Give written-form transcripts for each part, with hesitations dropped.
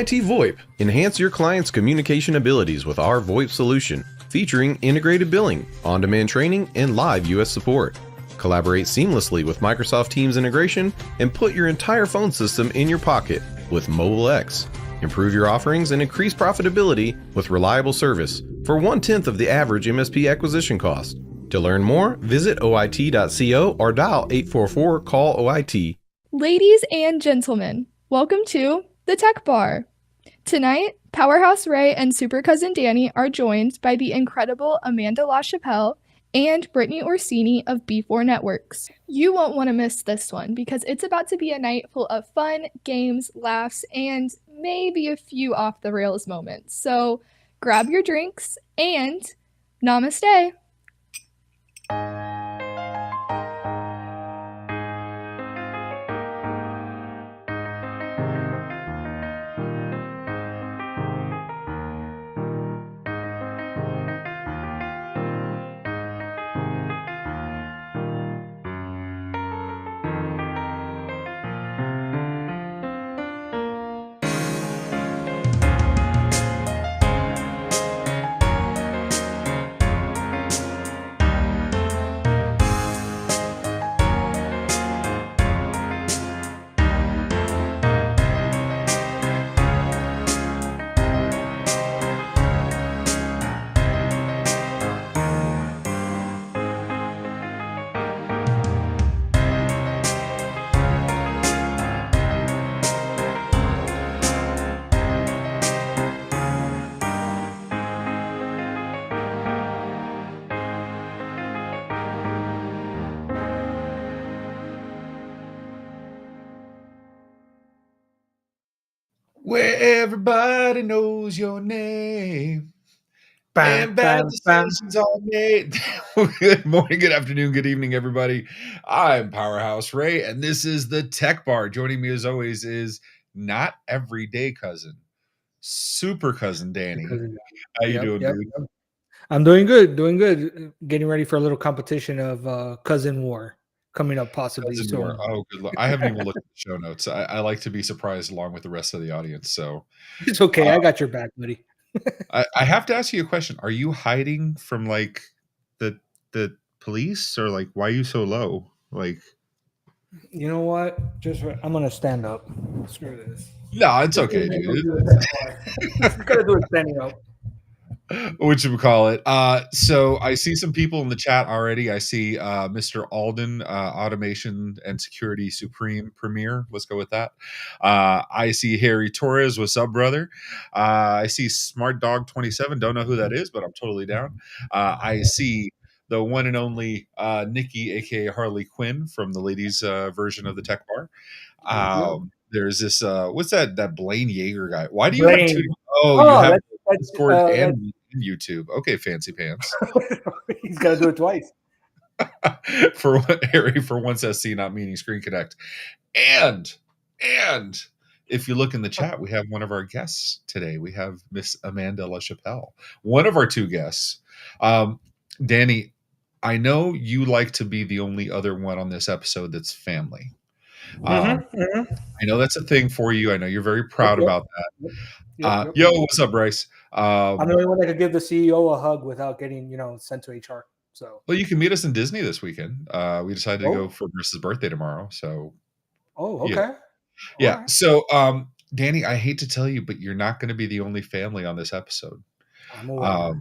VoIP. Enhance your client's communication abilities with our VoIP solution, featuring integrated billing, on-demand training, and live US support. Collaborate seamlessly with Microsoft Teams integration and put your entire phone system in your pocket with Mobile X. Improve your offerings and increase profitability with reliable service for 1/10 of the average MSP acquisition cost. To learn more, visit oit.co or dial 844-CALL-OIT. Ladies and gentlemen, welcome to the Tech Bar. Tonight, Powerhouse Ray and Super Cousin Danny are joined by the incredible Amanda Lachapelle and Brittnee Orsini of B4 Networks. You won't want to miss this one because it's about to be a night full of fun, games, laughs, and maybe a few off-the-rails moments. So grab your drinks and namaste. Where everybody knows your name. Bam, And bam, bad bam. decisions are made. Good morning, good afternoon, good evening, everybody. I'm Powerhouse Ray, and this is the Tech Bar. Joining me, as always, is not everyday cousin, super cousin Danny. How you doing, dude? I'm doing good. Getting ready for a little competition of cousin war coming up possibly Cousin soon. War. Oh, good luck. I haven't even looked at the show notes. I like to be surprised along with the rest of the audience. So It's okay. I got your back, buddy. I have to ask you a question. Are you hiding from like the police, or like why are you so low? Like, You know what? I'm gonna stand up. Screw this. no, it's okay, dude. Just gotta do it standing up. What you call it? So I see some people in the chat already. I see Mr. Alden, Automation and Security Supreme Premier. Let's go with that. I see Harry Torres. What's up, brother? I see Smart Dog 27. Don't know who that is, but I'm totally down. I see the one and only Nikki, aka Harley Quinn, from the ladies' version of the Tech Bar. There's this what's that Blaine Yeager guy? Why do you have two? Oh, you have Discord and YouTube. Okay, fancy pants. He's got to do it twice. For what Harry for once SC, not meaning Screen Connect. And if you look in the chat, we have one of our guests today. We have Miss Amanda Lachapelle, one of our two guests. Danny, I know you like to be the only other one on this episode that's family. I know that's a thing for you. I know you're very proud about that. Yo, what's up, Bryce? I'm the only one that could give the CEO a hug without getting, sent to HR. So, well, you can meet us in Disney this weekend. We decided to go for Bruce's birthday tomorrow. So, okay. Yeah. Right. So, Danny, I hate to tell you, but you're not going to be the only family on this episode. I'm aware.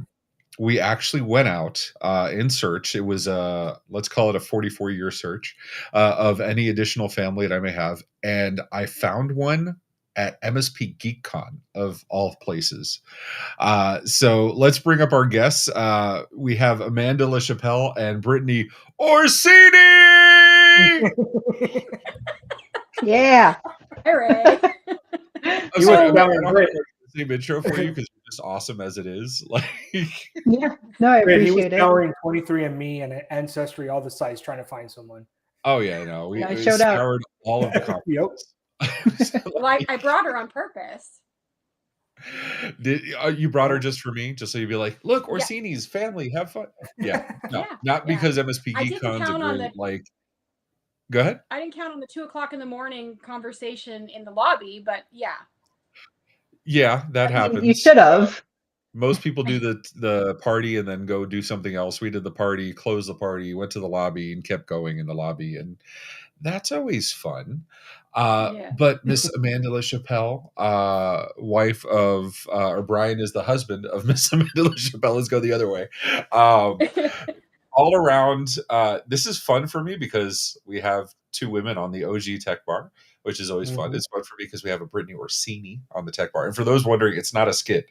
We actually went out in search. It was let's call it a 44-year search of any additional family that I may have, and I found one at MSP GeekCon of all places. So let's bring up our guests. We have Amanda Lachapelle and Brittnee Orsini. Yeah. All right. I'm sorry, same intro for you because you're just awesome as it is. Like, yeah, no, I appreciate he was it. scouring 23andMe and Ancestry, all the sites, trying to find someone. Oh yeah, no, we showed scoured all of the conferences. Well, I brought her on purpose. Did you brought her just for me, just so you'd be like, look, Orsini's family, have fun? Yeah, no, not because MSP GeekCon's a great like. Go ahead. I didn't count on the 2:00 in the morning conversation in the lobby, but yeah. Yeah, that I mean, you happens. should have. Most people do the party and then go do something else. We did the party, closed the party, went to the lobby, and kept going in the lobby, and that's always fun. Yeah. But Miss Amanda Lachapelle, wife of, or Brian is the husband of Miss Amanda Lachapelle. Let's go the other way. All around, this is fun for me because we have two women on the OG Tech Bar, which is always fun. It's fun for me because we have a Brittnee Orsini on the Tech Bar. And for those wondering, it's not a skit.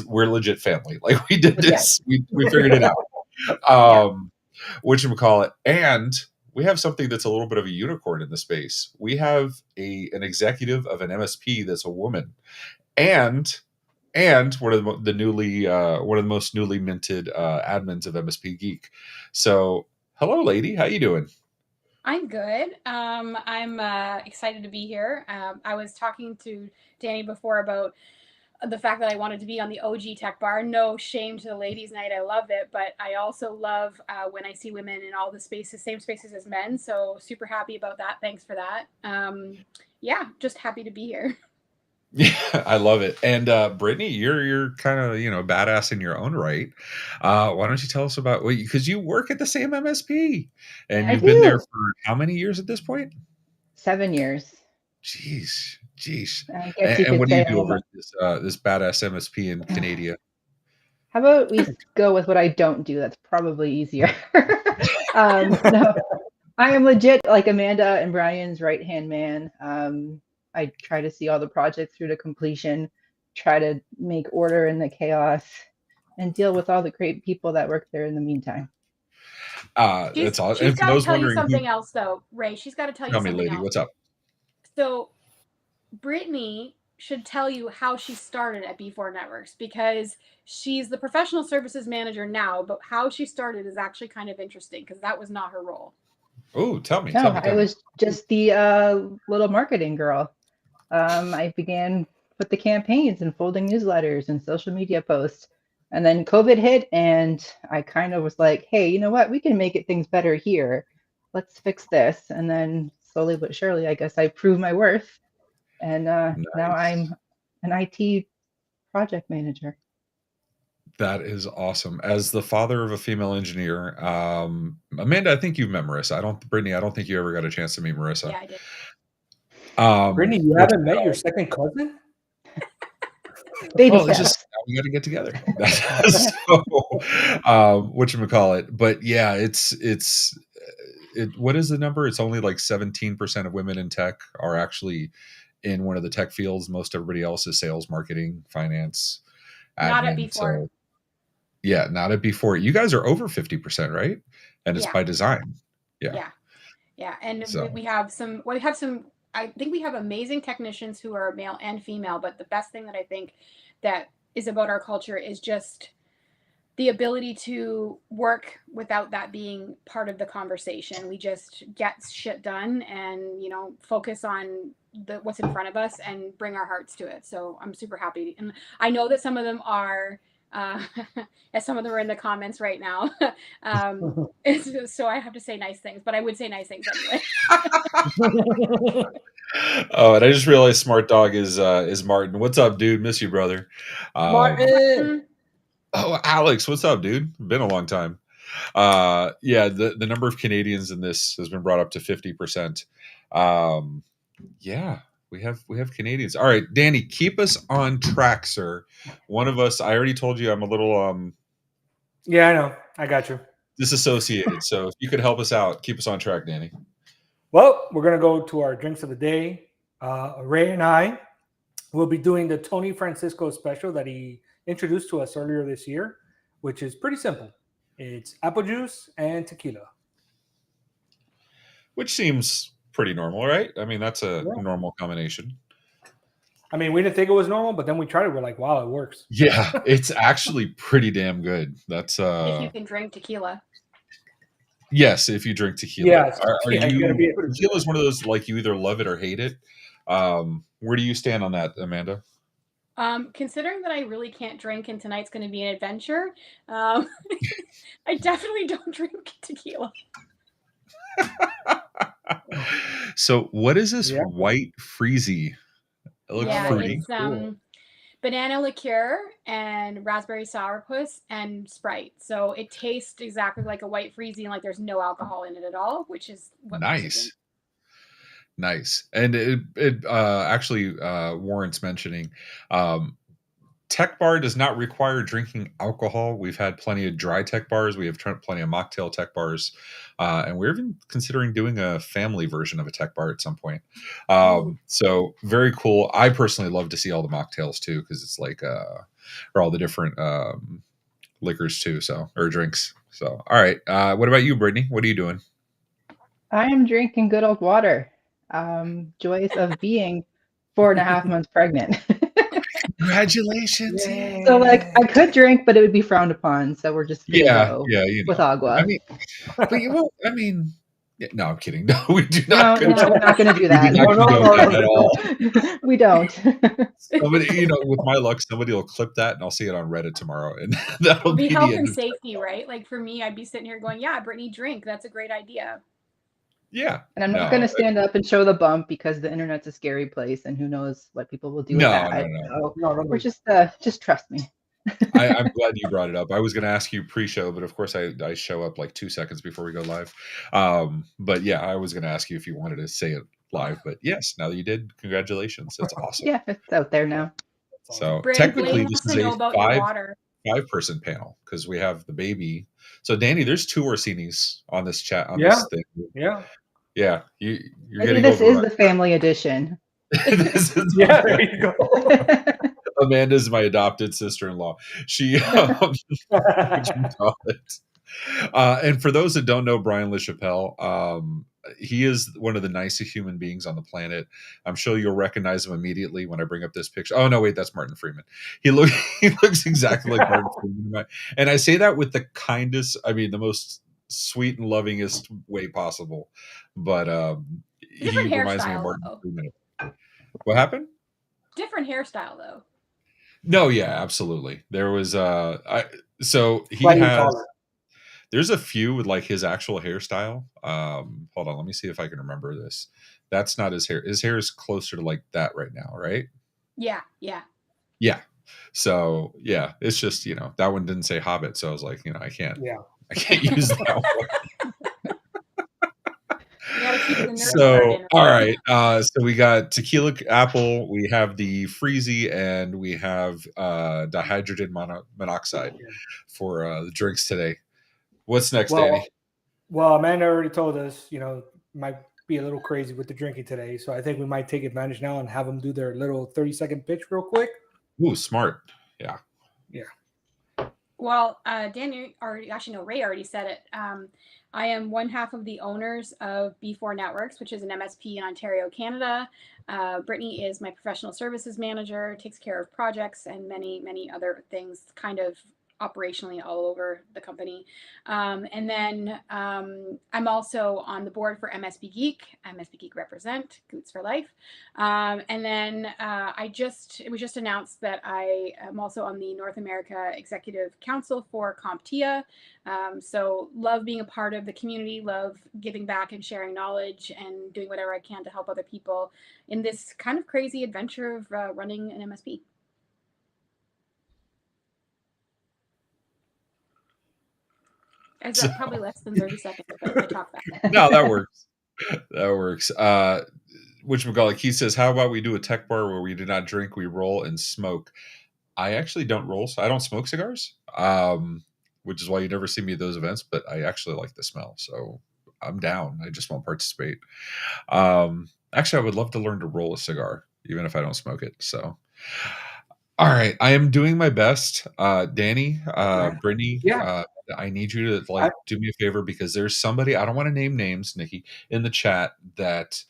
We're legit family. Like we did this, we figured it out. Whatchamacallit. And we have something that's a little bit of a unicorn in the space. We have an executive of an MSP that's a woman, and one of the most newly minted admins of MSP Geek. So, hello, lady. How you doing? I'm good. I'm excited to be here. I was talking to Danny before about the fact that I wanted to be on the OG Tech Bar. No shame to the ladies' night. I love it, but I also love when I see women in all the spaces, same spaces as men. So super happy about that. Thanks for that. Yeah, just happy to be here. Yeah, I love it. And Brittnee, you're kind of badass in your own right. Why don't you tell us about because you work at the same MSP and I you've been there do. for how many years at this point? 7 years. Jeez. I guess you And could what do you say do over at this badass MSP in Canada? How about we go with what I don't do? That's probably easier. No, I am legit like Amanda and Brian's right-hand man. I try to see all the projects through to completion, try to make order in the chaos, and deal with all the great people that work there in the meantime. That's all. She's And for got to those tell you wondering, something else, though, Ray. She's got to tell you tell me, something lady, else. what's up? So, Brittnee should tell you how she started at B4 Networks because she's the professional services manager now, but how she started is actually kind of interesting because that was not her role. Oh, tell me. No, I was just the little marketing girl. I began with the campaigns and folding newsletters and social media posts. And then COVID hit, and I kind of was like, hey, you know what? We can make things better here. Let's fix this. And then slowly but surely, I guess I proved my worth. And now I'm an IT project manager. That is awesome. As the father of a female engineer, Amanda, I think you've met Marissa. Brittney, I don't think you ever got a chance to meet Marissa. Yeah, I did. Brittney, you haven't met your second cousin? Baby steps. We got to get together. So, whatchamacallit. But yeah, what is the number? It's only like 17% of women in tech are actually in one of the tech fields. Most everybody else is sales, marketing, finance, admin. Not at B4. So, yeah, not at B4. You guys are over 50%, right? And it's by design. Yeah. And we have some. I think we have amazing technicians who are male and female. But the best thing that I think that is about our culture is just the ability to work without that being part of the conversation. We just get shit done and focus on what's in front of us and bring our hearts to it. So I'm super happy, and I know that some of them are. As some of them are in the comments right now. So I have to say nice things, but I would say nice things anyway. Oh, and I just realized Smart Dog is Martin. What's up, dude? Miss you, brother. Martin. Oh, Alex, what's up, dude? Been a long time. Yeah, the number of Canadians in this has been brought up to 50%. Yeah. We have Canadians. All right, Danny, keep us on track, sir. One of us, I already told you I'm a little Yeah, I know. I got you. Disassociated. So if you could help us out, keep us on track, Danny. Well, we're gonna go to our drinks of the day. Ray and I will be doing the Tony Francisco special that he introduced to us earlier this year, which is pretty simple. It's apple juice and tequila. Which seems pretty normal, right? I mean, that's a normal combination. I mean, we didn't think it was normal, but then we tried it. We're like, wow, it works. Yeah, it's actually pretty damn good. That's if you can drink tequila. Yes, if you drink tequila. Yes. Tequila is one of those, like, you either love it or hate it. Where do you stand on that, Amanda? Considering that I really can't drink and tonight's going to be an adventure, I definitely don't drink tequila. So what is this white freezy? It looks fruity. It's banana liqueur and raspberry sourpuss and Sprite. So it tastes exactly like a white freezy, and like there's no alcohol in it at all, which is what Nice. Nice. And it actually warrants mentioning. Tech bar does not require drinking alcohol. We've had plenty of dry tech bars. We have plenty of mocktail tech bars. And we're even considering doing a family version of a tech bar at some point. So very cool. I personally love to see all the mocktails too, because it's like, or all the different liquors too. So, or drinks. So, all right. What about you, Brittnee? What are you doing? I am drinking good old water. Joys of being 4.5 months pregnant. Congratulations. So like I could drink, but it would be frowned upon. So we're just gonna go with agua. I mean, but you won't. I mean, no, I'm kidding. No, we do not. No, we're not going to do that. At all. We don't. Somebody, with my luck, somebody will clip that, and I'll see it on Reddit tomorrow, and that'll be health and safety, right? Like for me, I'd be sitting here going, "Yeah, Brittnee, drink. That's a great idea." Yeah. And I'm not going to stand up and show the bump because the internet's a scary place, and who knows what people will do with that. No. We're just trust me. I'm glad you brought it up. I was going to ask you pre-show, but of course I show up like 2 seconds before we go live. But yeah, I was going to ask you if you wanted to say it live, but yes, now that you did, congratulations. That's awesome. Yeah, it's out there now. So technically this is a 5-person panel because we have the baby. So Danny, there's 2 Orsinis on this chat this thing. Yeah. You're Maybe this is the family edition. There you go. Amanda's my adopted sister-in-law. She and for those that don't know Brian Lachapelle, he is one of the nicest human beings on the planet. I'm sure you'll recognize him immediately when I bring up this picture. Oh no, wait, that's Martin Freeman. He looks exactly like Martin Freeman. And I say that with the kindest, the most sweet and lovingest way possible. But he reminds me of Martin Freeman. What happened? Different hairstyle though. No, yeah, absolutely. There was so he has there's a few with like his actual hairstyle. Hold on, let me see if I can remember this. That's not his hair. His hair is closer to like that right now, right? Yeah. So yeah, it's just that one didn't say Hobbit, so I was like, I can't use that one. So all right, so we got tequila apple, we have the freezy, and we have dihydrogen monoxide for the drinks today. What's next, Danny? Well, Amanda already told us, might be a little crazy with the drinking today, so I think we might take advantage now and have them do their little 30-second pitch real quick. Ooh, smart. Yeah. Well, Danny Ray already said it. I am one half of the owners of B4 Networks, which is an MSP in Ontario, Canada. Brittnee is my professional services manager, takes care of projects and many, many other things kind of operationally all over the company. And then I'm also on the board for MSP Geek represent, Goots for Life. And then it was just announced that I am also on the North America Executive Council for CompTIA. So love being a part of the community, love giving back and sharing knowledge and doing whatever I can to help other people in this kind of crazy adventure of running an MSP. Probably less than 30 seconds if I talk fast. No, that works. That works. Whatchamacallit, he says, how about we do a tech bar where we do not drink, we roll and smoke? I actually don't roll, so I don't smoke cigars, which is why you never see me at those events, but I actually like the smell, so I'm down. I just won't participate. Actually, I would love to learn to roll a cigar, even if I don't smoke it, so... All right, I am doing my best. Danny, Brittnee, I need you to do me a favor because there's somebody, I don't want to name names, Nikki, in the chat that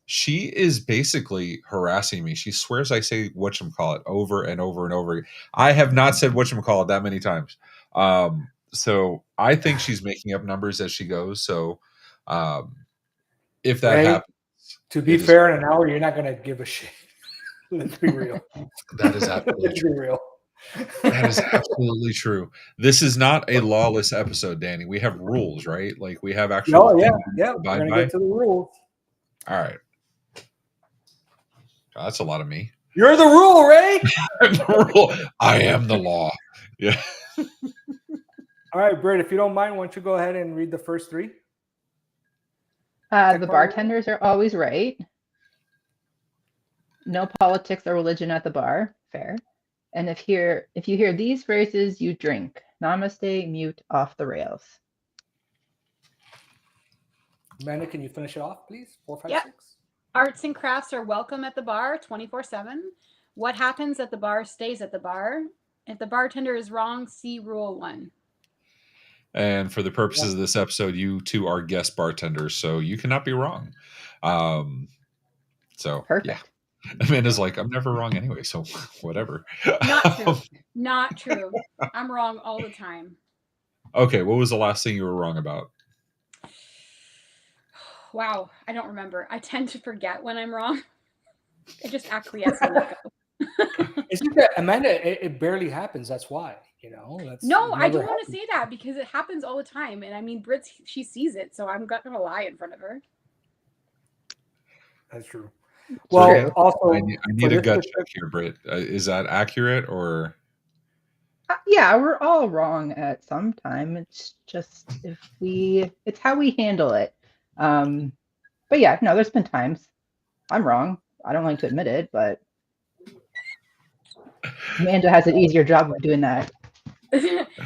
she is basically harassing me. She swears I say whatchamacallit over and over and over. I have not said whatchamacallit that many times. So I think she's making up numbers as she goes. So if that happens. To be fair, in an hour, you're not going to give a shit. Let's be real. That is absolutely true. That is absolutely true. This is not a lawless episode, Danny. We have rules, right? Like we have actual. We're gonna get to the rules. All right. That's a lot of me. You're the rule, Ray. I'm the rule. I am the law. Yeah. All right, Britt, if you don't mind, why don't you go ahead and read the first three? The bartenders are always right. No politics or religion at the bar. Fair. And if you hear these phrases, you drink. Namaste, mute, off the rails. Amanda, can you finish it off, please? 4, 5, Yep. 6. Arts and crafts are welcome at the bar 24/7. What happens at the bar stays at the bar. If the bartender is wrong, see rule 1. And for the purposes of this episode, you two are guest bartenders, so you cannot be wrong. So Perfect. yeah. Amanda's like, I'm never wrong anyway, so whatever. Not true. Not true. I'm wrong all the time. Okay, what was the last thing you were wrong about? Wow, I don't remember. I tend to forget when I'm wrong. I just acquiesce and let go. It's just that, Amanda, it barely happens. That's why, That's No, I don't want to say that because it happens all the time. And I mean, Britt, she sees it, so I'm not going to lie in front of her. That's true. Well, also, I need a gut check here, Britt. Is that accurate or? Yeah, we're all wrong at some time. It's just it's how we handle it. But yeah, no, there's been times I'm wrong. I don't like to admit it, but Amanda has an easier job of doing that.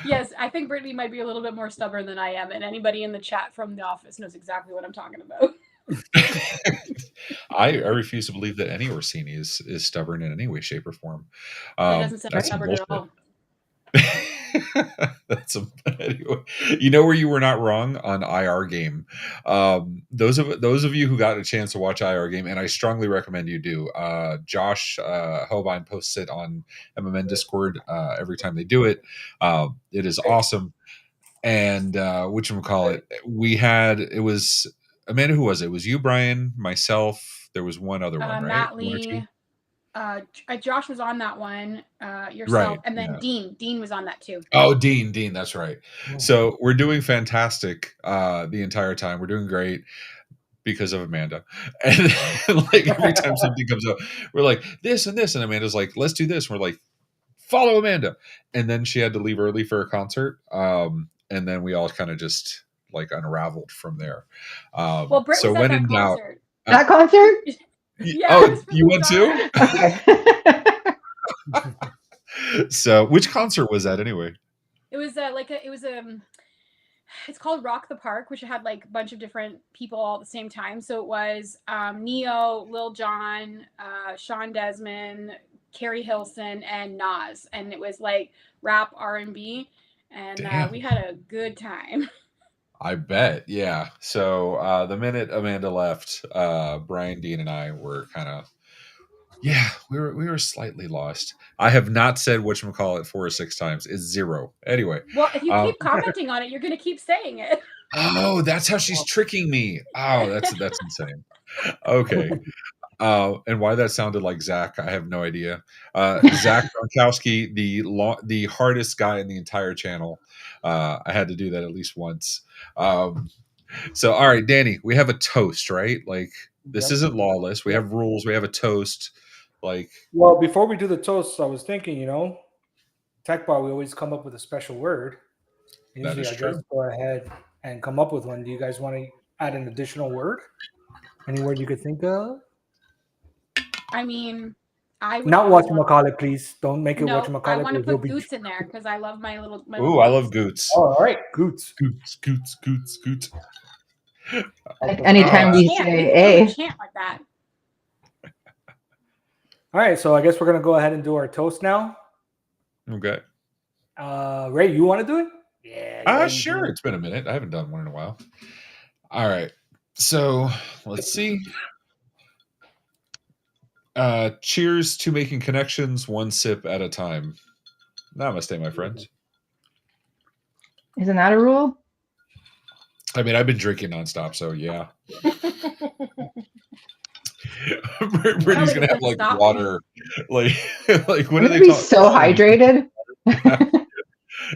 Yes, I think Brittnee might be a little bit more stubborn than I am, and anybody in the chat from the office knows exactly what I'm talking about. I refuse to believe that any Orsini is stubborn in any way, shape, or form. That doesn't sound stubborn at all. Anyway, you know where you were not wrong on IR Game. Those of you who got a chance to watch IR Game, and I strongly recommend you do. Josh Hobine posts it on MMN Discord every time they do it. It is awesome. And whatchamacallit, it was Amanda. Who was it? It was you, Brian, myself. There was one other one, right? Matt Lee. Josh was on that one, yourself, right, and then yeah. Dean was on that too. Oh, Dean, that's right. Yeah. So we're doing fantastic the entire time. We're doing great because of Amanda. And like every time something comes up, we're like this and this, and Amanda's like, let's do this. And we're like, follow Amanda. And then she had to leave early for a concert. And then we all kind of just like unraveled from there. Well, Britt so was when at in doubt, that concert. Yeah, you went too? Okay. So which concert was that anyway? It was it's called Rock the Park, which had like a bunch of different people all at the same time. So it was Neo, Lil Jon, Sean Desmond, Carrie Hilson, and Nas, and it was like rap, R&B, and we had a good time. I bet, yeah. So the minute Amanda left, Brian, Dean, and I were kind of, we were slightly lost. I have not said whatchamacallit 4 or 6 times. It's 0. Anyway. Well, if you keep commenting on it, you're going to keep saying it. Oh, that's how she's tricking me. Oh, that's insane. Okay. And why that sounded like Zach, I have no idea. Zach Gronkowski, the hardest guy in the entire channel. I had to do that at least once. So, all right, Danny, we have a toast, right? Like, this isn't lawless. We have rules. We have a toast. Like, well, before we do the toast, I was thinking, Tech Bar, we always come up with a special word. Usually, that is true. Guys go ahead and come up with one. Do you guys want to add an additional word? Any word you could think of? I mean, I would not whatchamacallit, please. Don't make it whatchamacallit. I want to put Goots in there because I love my little. Ooh, I love Goots. Oh, all right, Goots. Like anytime we say A. Chant like that. All right, so I guess we're gonna go ahead and do our toast now. Okay. Ray, you want to do it? Yeah. Sure. It's been a minute. I haven't done one in a while. All right. So let's see. Cheers to making connections, one sip at a time. Namaste, my friends. Isn't that a rule? I mean, I've been drinking nonstop, so yeah. Brittnee's gonna have like water, like what do they be so hydrated?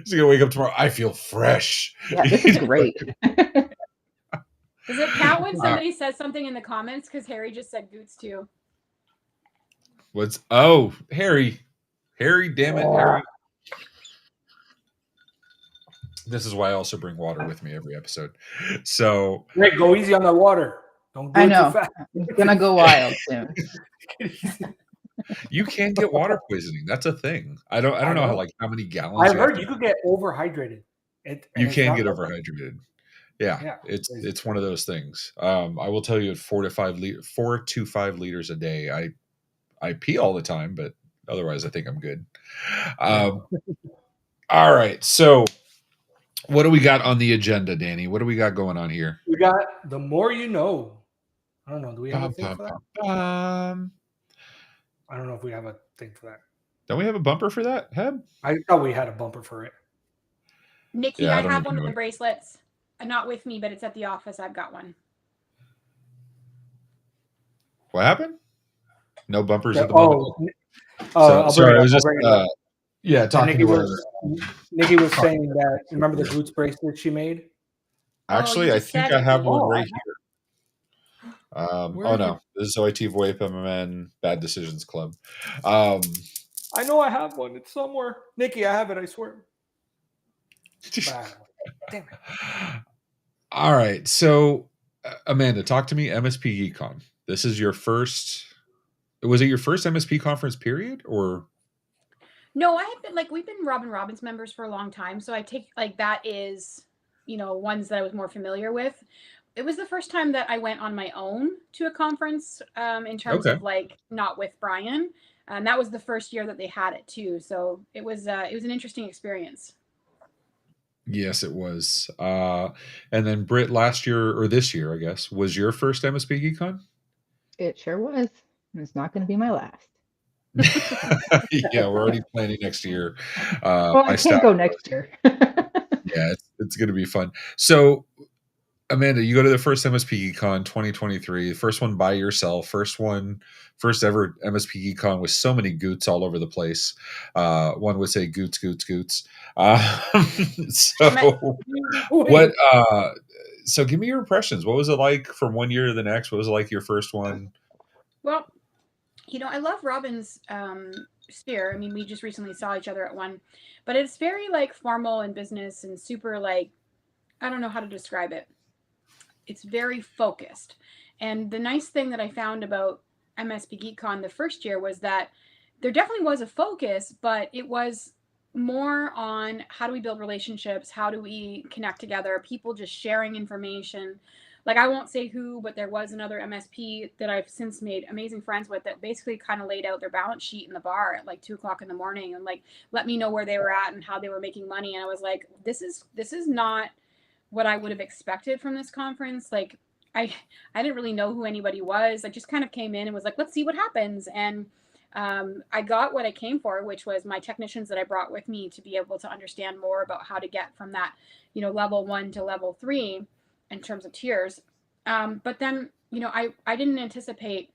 She's gonna wake up tomorrow. I feel fresh. Yeah, this is great. Does it count when somebody says something in the comments? Because Harry just said Goots too. Harry, damn it, Harry. This is why I also bring water with me every episode. So Rick, go easy on the water. Don't do I it too know. fast. It's gonna go wild soon. you can get water poisoning. That's a thing. I don't know how many gallons. I've heard you could get overhydrated. You can get overhydrated. Yeah, it's one of those things. I will tell you, at 4 to 5 liters a day. I pee all the time, but otherwise, I think I'm good. All right, so what do we got on the agenda, Danny? What do we got going on here? We got the more you know. I don't know. Do we have a thing for that? I don't know if we have a thing for that. Don't we have a bumper for that, Heb? I thought we had a bumper for it. Nikki, I have one of the bracelets. Not with me, but it's at the office. I've got one. What happened? No bumpers at the moment. Sorry, I was just talking Nikki to her. Nikki was saying that. Remember the boots bracelet she made? Actually, I think I have one right here. No, this is OIT VoIP MMN Bad Decisions Club. I know I have one. It's somewhere. Nikki, I have it. I swear. Damn it. All right, so Amanda, talk to me. MSP GeekCon. This is your first. Was it your first MSP conference period, or? No, I have been we've been Robin Robbins members for a long time, so I take that is ones that I was more familiar with. It was the first time that I went on my own to a conference in terms of not with Brian, and that was the first year that they had it too. So it was an interesting experience. Yes, it was. And then Britt, last year or this year, I guess, was your first MSP GeekCon? It sure was. It's not going to be my last. Yeah, we're already planning next year. I can't go next year. Yeah, it's going to be fun. So, Amanda, you go to the first MSP GeekCon 2023, the first one by yourself, first ever MSP GeekCon with so many goots all over the place. One would say goots. So give me your impressions. What was it like from one year to the next? What was it like your first one? Well, I love Robin's sphere. I mean, we just recently saw each other at one, but it's very formal and business and super I don't know how to describe it. It's very focused. And the nice thing that I found about MSP GeekCon the first year was that there definitely was a focus, but it was more on how do we build relationships? How do we connect together? People just sharing information. I won't say who, but there was another MSP that I've since made amazing friends with that basically kind of laid out their balance sheet in the bar at 2:00 in the morning and let me know where they were at and how they were making money. And I was like, this is not what I would have expected from this conference. I didn't really know who anybody was. I just kind of came in and was like, let's see what happens. And I got what I came for, which was my technicians that I brought with me to be able to understand more about how to get from that, level 1 to level 3 in terms of tiers. But then, I didn't anticipate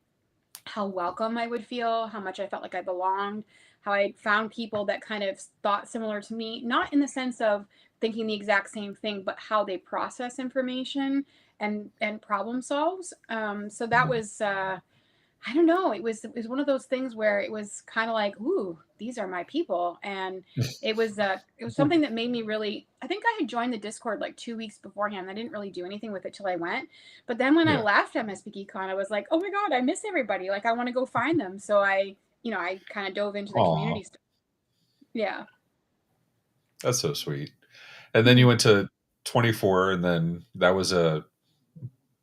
how welcome I would feel, how much I felt like I belonged, how I found people that kind of thought similar to me, not in the sense of thinking the exact same thing, but how they process information and problem solves. So that was, I don't know. It was one of those things where it was kind of like, ooh, these are my people. And it was something that made me really, I think I had joined the Discord 2 weeks beforehand. I didn't really do anything with it till I went. But then when I left MSP GeekCon, I was like, oh my God, I miss everybody. I want to go find them. So I kind of dove into the community stuff. Yeah. That's so sweet. And then you went to 24, and then that was a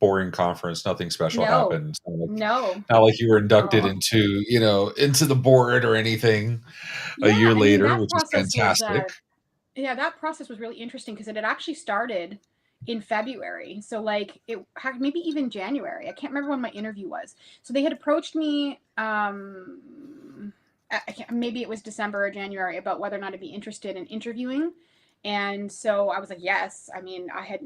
boring conference. Nothing special happened. Not like you were inducted into the board or anything a year later, which is fantastic. That process was really interesting because it had actually started in February. So it had maybe even January. I can't remember when my interview was. So they had approached me, maybe it was December or January, about whether or not I'd be interested in interviewing. And so I was like, yes. I mean, I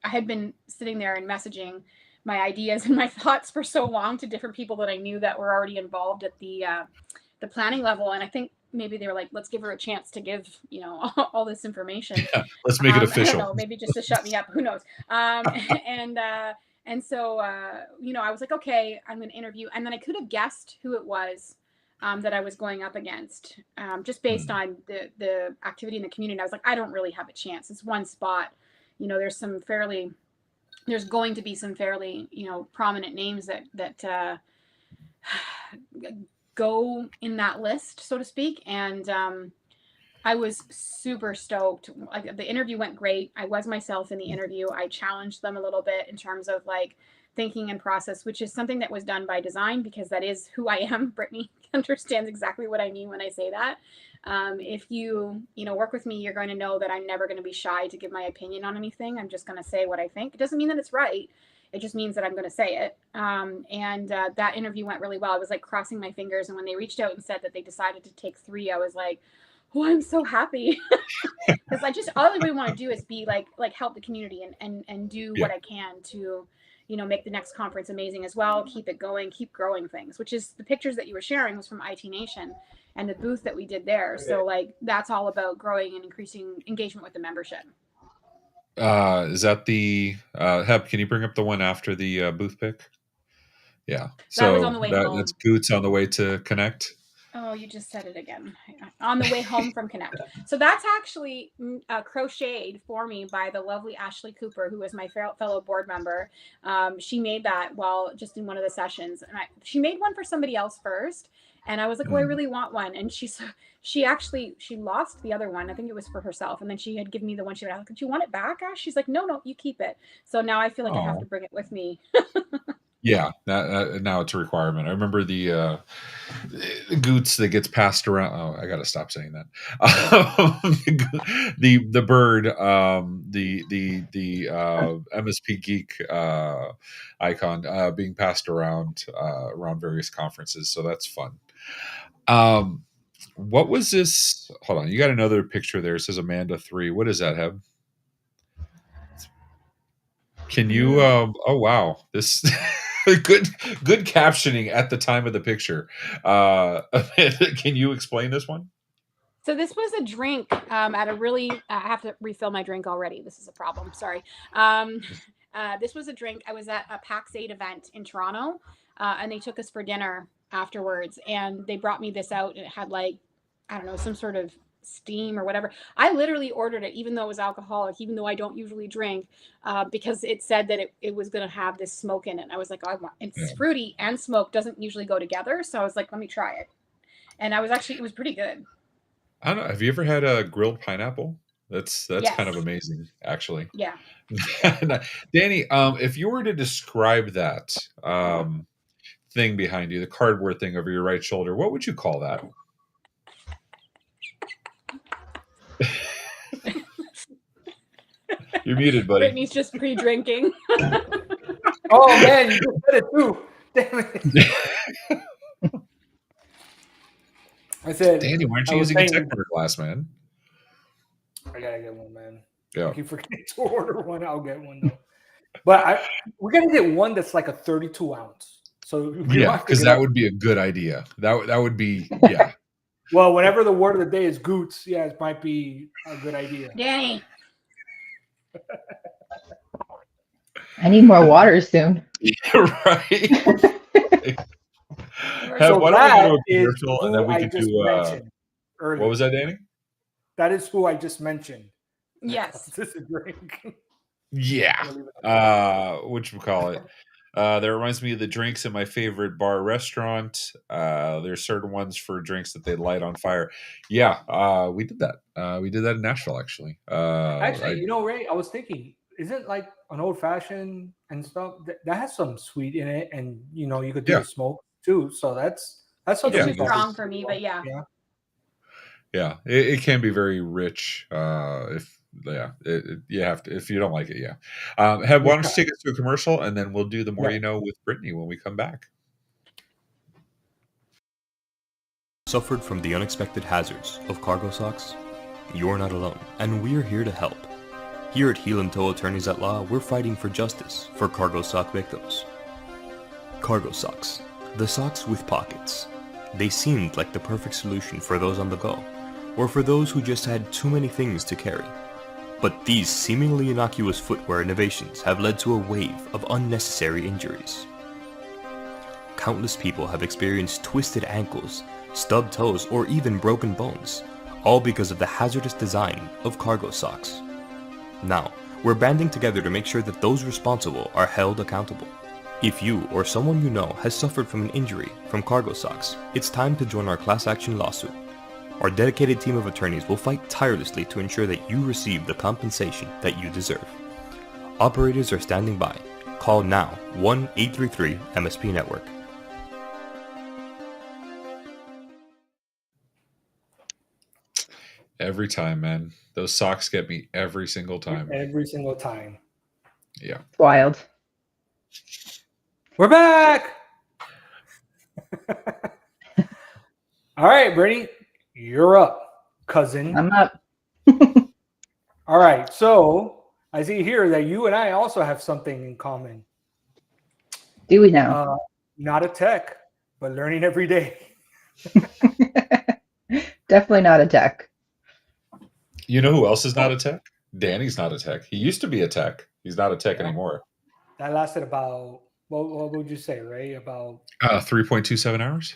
had been sitting there and messaging my ideas and my thoughts for so long to different people that I knew that were already involved at the planning level. And I think maybe they were like, let's give her a chance to give, all this information. Yeah, let's make it official. I don't know, maybe just to shut me up. Who knows? And so, I was like, okay, I'm going to interview. And then I could have guessed who it was that I was going up against, just based on the activity in the community. I was like, I don't really have a chance. It's one spot. There's going to be some fairly, prominent names that go in that list, so to speak. And I was super stoked. Like, the interview went great. I was myself in the interview. I challenged them a little bit in terms of like thinking and process, which is something that was done by design, because that is who I am. Brittnee understands exactly what I mean when I say that. If you work with me, you're going to know that I'm never going to be shy to give my opinion on anything. I'm just going to say what I think. It doesn't mean that it's right. It just means that I'm going to say it. And that interview went really well. I was like crossing my fingers. And when they reached out and said that they decided to take 3, I was like, oh, I'm so happy. Because all I really want to do is be like help the community and do what I can to, make the next conference amazing as well. Keep it going, keep growing things, which is the pictures that you were sharing was from IT Nation and the booth that we did there. So like, that's all about growing and increasing engagement with the membership. Is that the Heb, can you bring up the one after the booth pick? Yeah. That was on the way home. That's Goots on the way to Connect. Oh, you just said it again. On the way home from Connect. So that's actually crocheted for me by the lovely Ashley Cooper, who is my fellow board member. She made that while just in one of the sessions. And she made one for somebody else first. And I was like, oh, I really want one. And she lost the other one. I think it was for herself. And then she had given me the one. She was like, do you want it back, Ash? She's like, no, you keep it. So now I feel like I have to bring it with me. Yeah, now it's a requirement. I remember the Goots that gets passed around. Oh, I got to stop saying that. The bird, the MSP Geek icon being passed around various conferences. So that's fun. What was this? Hold on, you got another picture there. It says Amanda 3. What is that, Heb? Can you? Oh wow, this. Good captioning at the time of the picture. Can you explain this one? So this was a drink at a really, I have to refill my drink already. This is a problem. Sorry. This was a drink. I was at a PAX 8 event in Toronto and they took us for dinner afterwards. And they brought me this out and it had like, I don't know, some sort of steam or whatever. I literally ordered it, even though it was alcoholic, even though I don't usually drink, because it said that it was going to have this smoke in it. And I was like, it's fruity and smoke doesn't usually go together. So I was like, let me try it. And it was pretty good. I don't know. Have you ever had a grilled pineapple? That's yes. Kind of amazing, actually. Yeah. Danny, if you were to describe that thing behind you, the cardboard thing over your right shoulder, what would you call that? You're muted, buddy. Brittnee's just pre-drinking. Oh man, you just said it too. Damn it. I said, Danny, why aren't you using a Technicolor glass, man? I gotta get one, man. Yeah. I keep forgetting to order one. I'll get one though. But we're gonna get one that's like a 32 ounce. So yeah, because that would be a good idea. That would be yeah. Well, whenever the word of the day is Goots, yeah, it might be a good idea. Danny. I need more water soon. Right. So why don't we go to a commercial and then we can do what was that, Danny? That is who I just mentioned. Yes. This is a drink. Yeah. Whatchamacallit? That reminds me of the drinks in my favorite bar restaurant. There's certain ones for drinks that they light on fire. Yeah, we did that. We did that in Nashville, actually. Actually, Ray, I was thinking, isn't like an old fashioned and stuff that has some sweet in it, and you could do the smoke too. So that's something too strong for me, but yeah. Yeah, it can be very rich. You have to, if you don't like it, yeah. Why don't you take us to a commercial and then we'll do the more you know with Brittnee when we come back. Suffered from the unexpected hazards of cargo socks? You're not alone, and we're here to help. Here at Heel and Toe Attorneys at Law, we're fighting for justice for cargo sock victims. Cargo socks, the socks with pockets. They seemed like the perfect solution for those on the go, or for those who just had too many things to carry. But these seemingly innocuous footwear innovations have led to a wave of unnecessary injuries. Countless people have experienced twisted ankles, stubbed toes, or even broken bones, all because of the hazardous design of cargo socks. Now, we're banding together to make sure that those responsible are held accountable. If you or someone you know has suffered from an injury from cargo socks, it's time to join our class action lawsuit. Our dedicated team of attorneys will fight tirelessly to ensure that you receive the compensation that you deserve. Operators are standing by. Call now 1-833-MSP-NETWORK. Every time, man. Those socks get me every single time. Every single time. Yeah. Wild. We're back. All right, Brittnee, you're up, cousin. I'm up. All right, so I see here that you and I also have something in common. Do we now? Not a tech, but learning every day. Definitely not a tech. You know who else is not a tech? Danny's not a tech. He used to be a tech. He's not a tech anymore. That lasted about, what would you say, Ray? About 3.27 hours.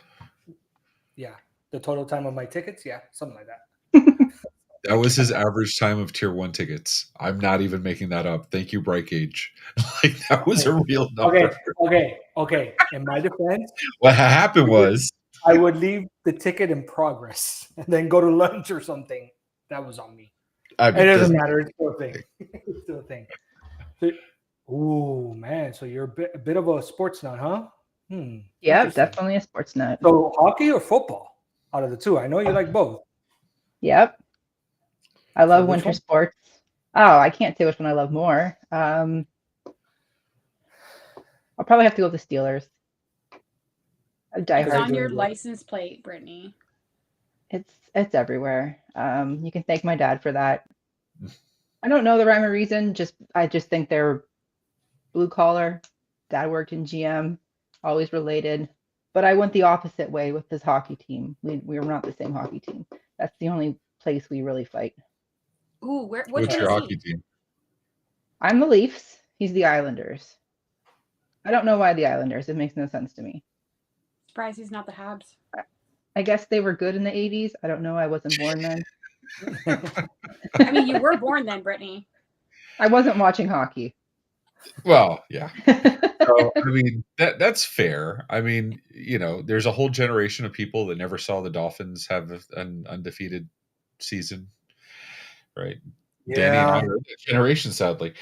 Yeah, the total time of my tickets. Yeah, something like that. That was his average time of tier 1 tickets. I'm not even making that up. Thank you, Bright Gauge. Like, that was a real number. Okay. In my defense, What happened was I would leave the ticket in progress and then go to lunch or something. That was on me. I mean, it doesn't matter. It's still a thing. It's still a thing. So, ooh, man. So you're a bit of a sports nut, huh? Yeah, definitely a sports nut. So hockey or football out of the two? I know you like both. Yep. I love winter one? sports. Oh, I can't say which one I love more. I'll probably have to go with the Steelers. It's on your license plate, Brittnee. It's everywhere. You can thank my dad for that. I don't know the rhyme or reason. I just think they're blue collar. Dad worked in GM, always related. But I went the opposite way with this hockey team. We were not the same hockey team. That's the only place we really fight. Ooh, what's your hockey team? I'm the Leafs. He's the Islanders. I don't know why the Islanders. It makes no sense to me. Surprised he's not the Habs. I guess they were good in the 80s. I don't know. I wasn't born then. I mean, you were born then, Brittnee. I wasn't watching hockey. Well, yeah. So, I mean, that's fair. I mean, there's a whole generation of people that never saw the Dolphins have an undefeated season, right? Yeah. Danny and I are that generation, sadly.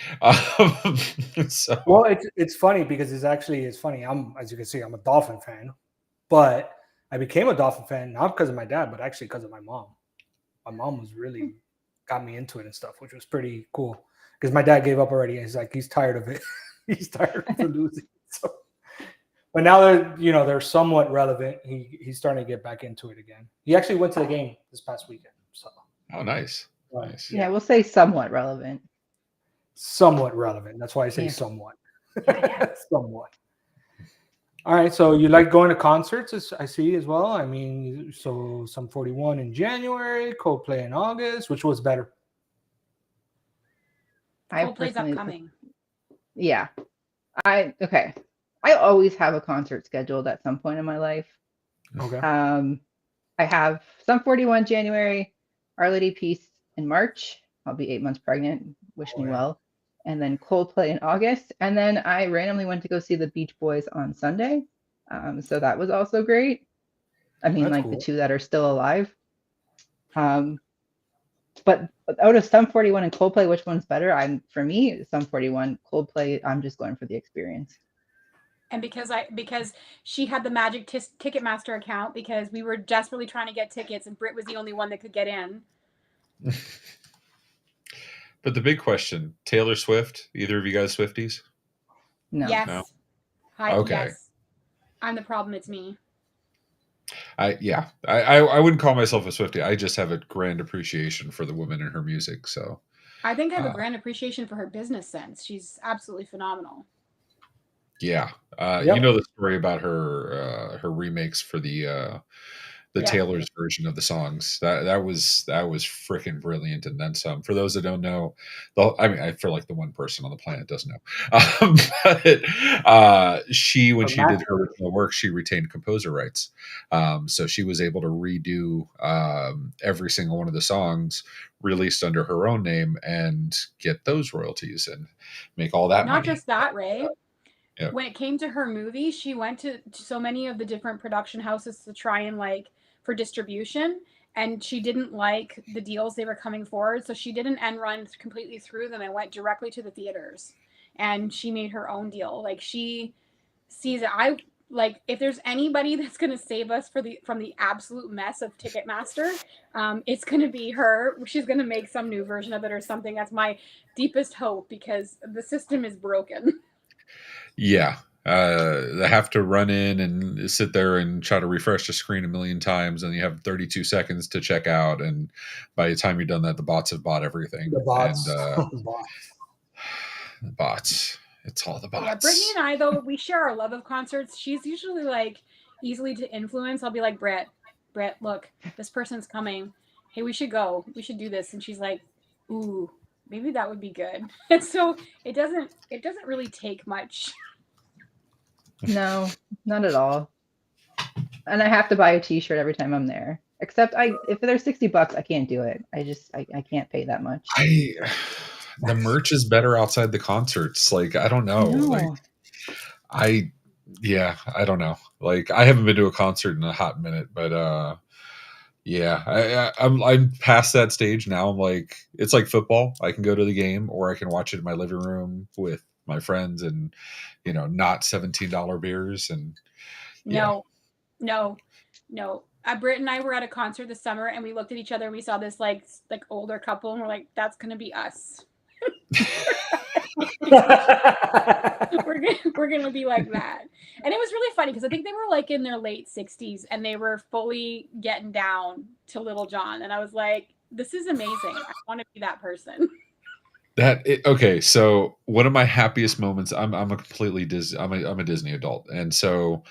So. Well, it's funny because it's funny. As you can see, I'm a Dolphin fan, but I became a Dolphin fan not because of my dad, but actually because of my mom. My mom was really got me into it and stuff, which was pretty cool. Because my dad gave up already. And he's tired of it. He's tired of losing. So, but now they're somewhat relevant. He's starting to get back into it again. He actually went to the game this past weekend. So. Oh, nice. Nice. Yeah, we'll say somewhat relevant. Somewhat relevant. That's why I say somewhat. Somewhat. All right. So you like going to concerts, I see as well. I mean, so Sum 41 in January, Coldplay in August. Which was better? Coldplay's upcoming. Yeah. I always have a concert scheduled at some point in my life. Okay. I have Sum 41 January, Our Lady Peace in March. I'll be 8 months pregnant. Wish me well. And then Coldplay in August. And then I randomly went to go see the Beach Boys on Sunday. So that was also great. I mean, that's cool. The two that are still alive. But out of Sum 41 and Coldplay, which one's better? For me, Sum 41. Coldplay, I'm just going for the experience. And because she had the magic Ticketmaster account, because we were desperately trying to get tickets, and Britt was the only one that could get in. But the big question, Taylor Swift, either of you guys Swifties? No. Yes. No? Okay. Yes. I'm the problem. It's me. I wouldn't call myself a Swiftie. I just have a grand appreciation for the woman and her music. So I think I have a grand appreciation for her business sense. She's absolutely phenomenal. Yeah. You know the story about her remakes for the the Yeah. Taylor's version of the songs. That was freaking brilliant, and then some. For those that don't know, I feel like the one person on the planet doesn't know. But she, when she did her original work, she retained composer rights, so she was able to redo every single one of the songs released under her own name and get those royalties and make all that Not money. just that, Ray. Yeah. When it came to her movie, she went to so many of the different production houses to try and for distribution, and she didn't like the deals they were coming forward, so she did an end run completely through them and went directly to the theaters, and she made her own deal. She sees it. If there's anybody that's going to save us from the absolute mess of Ticketmaster, it's going to be her. She's going to make some new version of it or something. That's my deepest hope, because the system is broken. Yeah. They have to run in and sit there and try to refresh the screen a million times, and you have 32 seconds to check out. And by the time you've done that, the bots have bought everything. The bots. And, the bots. It's all the bots. Yeah, Brittnee and I, though, we share our love of concerts. She's usually easily to influence. I'll be like, Brett, look, this person's coming. Hey, we should go. We should do this. And she's like, ooh, maybe that would be good. And so it doesn't really take much. No, not at all. And I have to buy a t-shirt every time I'm there. Except if they're $60, I can't do it. I can't pay that much. The merch is better outside the concerts. I don't know. I don't know. I haven't been to a concert in a hot minute, but yeah, I'm past that stage now. I'm like, it's like football. I can go to the game, or I can watch it in my living room with my friends, and not $17 beers. And No. Britt and I were at a concert this summer, and we looked at each other and we saw this older couple, and we're like, that's gonna be us. we're gonna be like that. And it was really funny because I think they were in their late 60s, and they were fully getting down to Little John, and I was like, this is amazing. I want to be that person. Okay, so one of my happiest moments, I'm a completely Disney, I'm a Disney adult, and so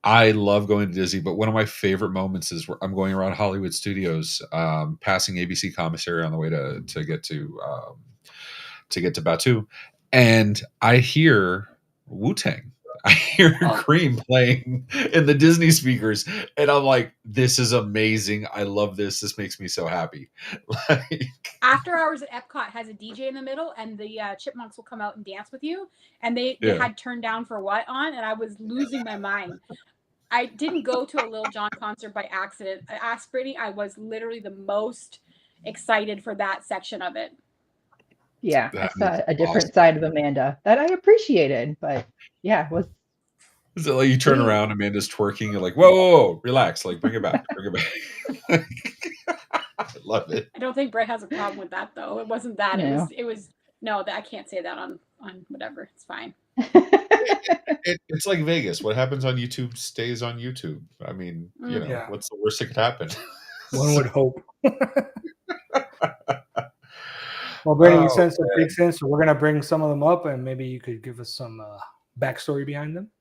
I love going to Disney, but one of my favorite moments is where I'm going around Hollywood Studios, passing ABC Commissary on the way to get to Batu, and I hear Wu-Tang. I hear Cream playing in the Disney speakers, and I'm like, this is amazing. I love this. This makes me so happy. After Hours at Epcot has a DJ in the middle, and the Chipmunks will come out and dance with you, and they had Turned Down for What on, and I was losing my mind. I didn't go to a Lil Jon concert by accident. I asked Brittnee, I was literally the most excited for that section of it. Yeah, I saw a different side of Amanda that I appreciated, but yeah, it was. Is it you turn around, Amanda's twerking, you're like, whoa, relax, bring it back, I love it. I don't think Brett has a problem with that, though. It wasn't that. No. It was no. I can't say that on whatever. It's fine. It's like Vegas. What happens on YouTube stays on YouTube. I mean, what's the worst that could happen? One would hope. Well, Brittnee, you said some big sense, so we're going to bring some of them up, and maybe you could give us some backstory behind them.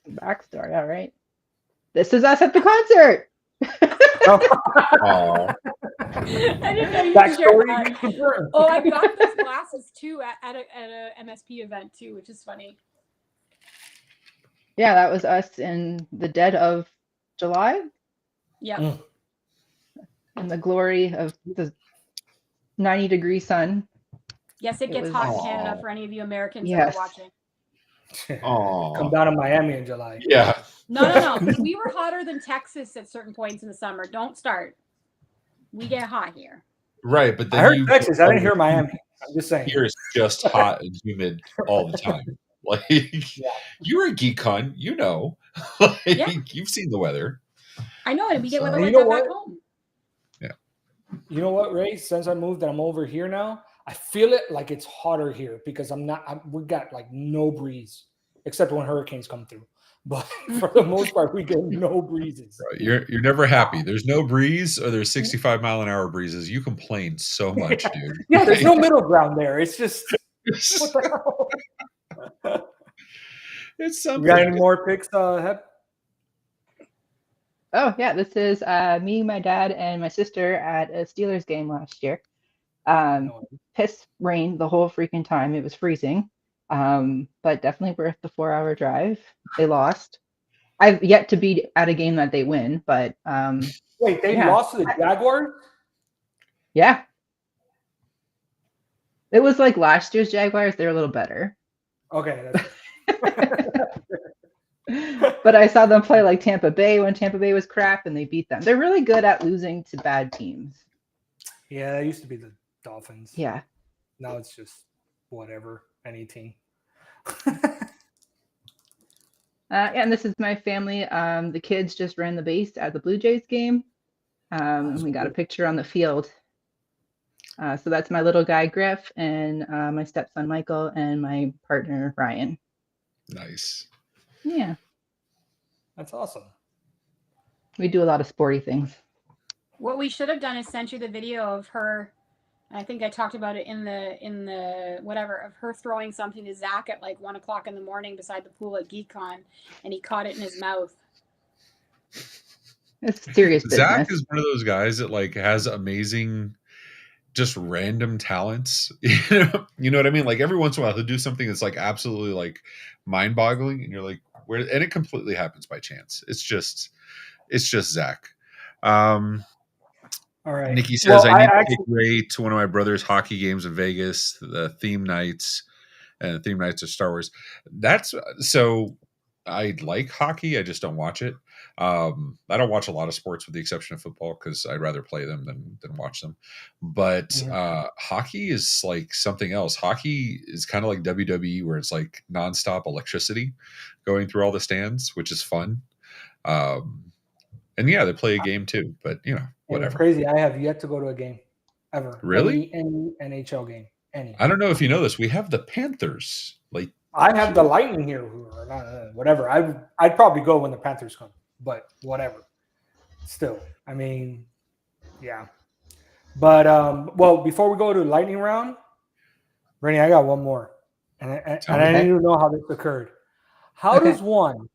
Backstory, all right. This is us at the concert. I didn't know you could share that. Oh, I got those glasses too at a MSP event too, which is funny. Yeah, that was us in the dead of July. Yeah. In the glory of the 90-degree sun. Yes, it gets hot in Canada for any of you Americans that are watching. Come down to Miami in July. Yeah. No. We were hotter than Texas at certain points in the summer. Don't start. We get hot here. Right, but then I heard Texas. I didn't hear Miami. I'm just saying. Here is just hot and humid all the time. You're a geek, hun. You've seen the weather. I know, and we get weather like that back home. Yeah. You know what, Ray? Since I moved and I'm over here now, I feel it like it's hotter here because we got no breeze except when hurricanes come through. But for the most part, we get no breezes. Right. You're never happy. There's no breeze, or there's 65-mile-an-hour breezes. You complain so much, dude. Yeah, there's no middle ground there. It's just what the hell? It's something. You got any more picks, Hep? Oh yeah, this is me, my dad, and my sister at a Steelers game last year. No. Piss rain the whole freaking time. It was freezing, but definitely worth the 4-hour drive. They lost. I've yet to be at a game that they win, but Wait, they yeah, lost to the Jaguars? yeah. It was like last year's Jaguars. They're a little better. Okay. That's But I saw them play like Tampa Bay when Tampa Bay was crap and they beat them. They're really good at losing to bad teams. yeah, that used to be the Dolphins. Yeah. Now it's just whatever, any team. Yeah, and this is my family. The kids just ran the base at the Blue Jays game. We got a picture on the field. So that's my little guy, Griff, and my stepson, Michael, and my partner, Ryan. Nice. Yeah. That's awesome. We do a lot of sporty things. What we should have done is sent you the video of her. I think I talked about it in the whatever, of her throwing something to Zach at like 1:00 in the morning beside the pool at GeekCon, and he caught it in his mouth. It's serious business. Zach is one of those guys that like has amazing, just random talents. You know what I mean? Like every once in a while he'll do something that's like absolutely like mind-boggling, and you're like, where? And it completely happens by chance. It's just Zach. All right. Nikki says, Well, I need I to take Ray to one of my brother's hockey games in Vegas, the theme nights, and the theme nights of Star Wars. That's so I like hockey. I just don't watch it. I don't watch a lot of sports with the exception of football because I'd rather play them than watch them. But hockey is like something else. Hockey is kind of like WWE where it's like nonstop electricity going through all the stands, which is fun. And yeah, they play a game too, but you know, whatever. It's crazy. I have yet to go to a game ever. Really? Any NHL game. Any. I don't know if you know this. We have the Panthers. Like I have the Lightning here, whatever. I'd probably go when the Panthers come, but whatever. Still, I mean, yeah. But well, before we go to lightning round, Brittnee, I got one more, and I need to know how this occurred. How does one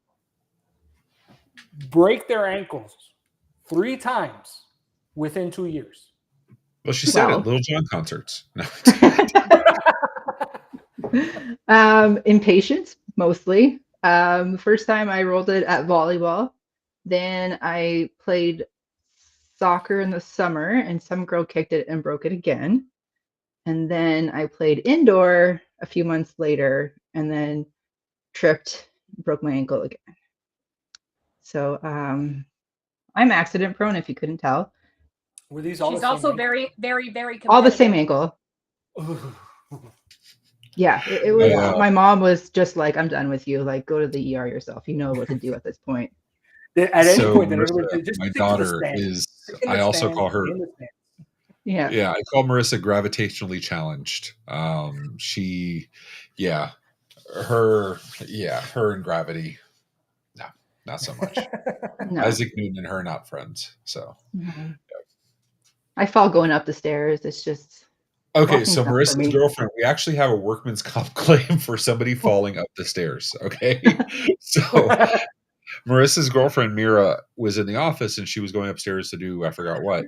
break their ankles 3 times within 2 years? Well, she said it. Little John concerts. No. Impatience, mostly. The first time I rolled it at volleyball. Then I played soccer in the summer, and some girl kicked it and broke it again. And then I played indoor a few months later, and then tripped, broke my ankle again. So I'm accident prone, if you couldn't tell. Were these all? She's also very, very, very all the same ankle. Yeah, it was. My mom was just like, "I'm done with you. Like, go to the ER yourself. You know what to do at this point." At any point, Marissa, my daughter is. I also call her. Yeah, I call Marissa gravitationally challenged. She, her and gravity. No, not so much. No. Isaac Newton and her not friends. So. I fall going up the stairs. It's just. Okay, so Marissa's girlfriend, we actually have a workman's comp claim for somebody falling up the stairs. Okay, so Marissa's girlfriend Mira was in the office and she was going upstairs to do I forgot what,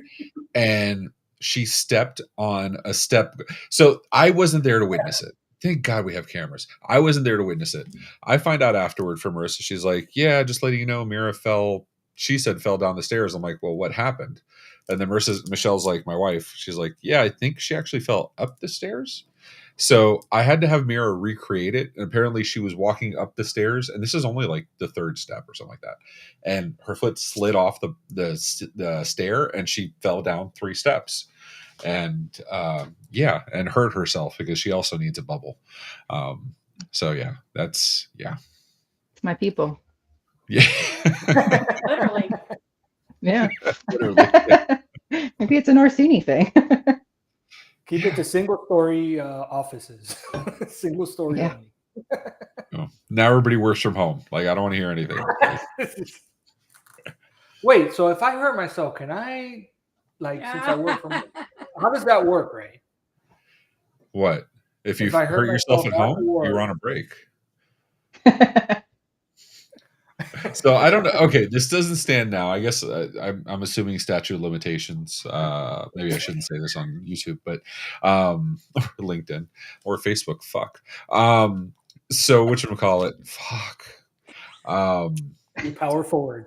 and she stepped on a step. So I wasn't there to witness it. Thank God we have cameras. I wasn't there to witness it. I find out afterward from Marissa. She's like, "Yeah, just letting you know, Mira fell." She said fell down the stairs. I'm like, "Well, what happened?" And then Michelle's like, my wife, she's like, "Yeah, I think she actually fell up the stairs." So I had to have Mira recreate it. And apparently she was walking up the stairs. And this is only like the 3rd step or something like that. And her foot slid off the stair and she fell down 3 steps. And and hurt herself because she also needs a bubble. So that's. It's my people. Yeah. Literally. Yeah. Literally. Maybe it's an Orsini thing. Keep it to single-story offices. Single story only. Now everybody works from home. Like I don't want to hear anything. Wait, so if I hurt myself, can I since I work from home, how does that work, Ray? What? If you hurt yourself at home, you're on a break. So I don't know. Okay, this doesn't stand now. I guess I'm assuming statute of limitations. Maybe I shouldn't say this on YouTube, but or LinkedIn or Facebook. Fuck. So whatchamacallit? Fuck. You power forward.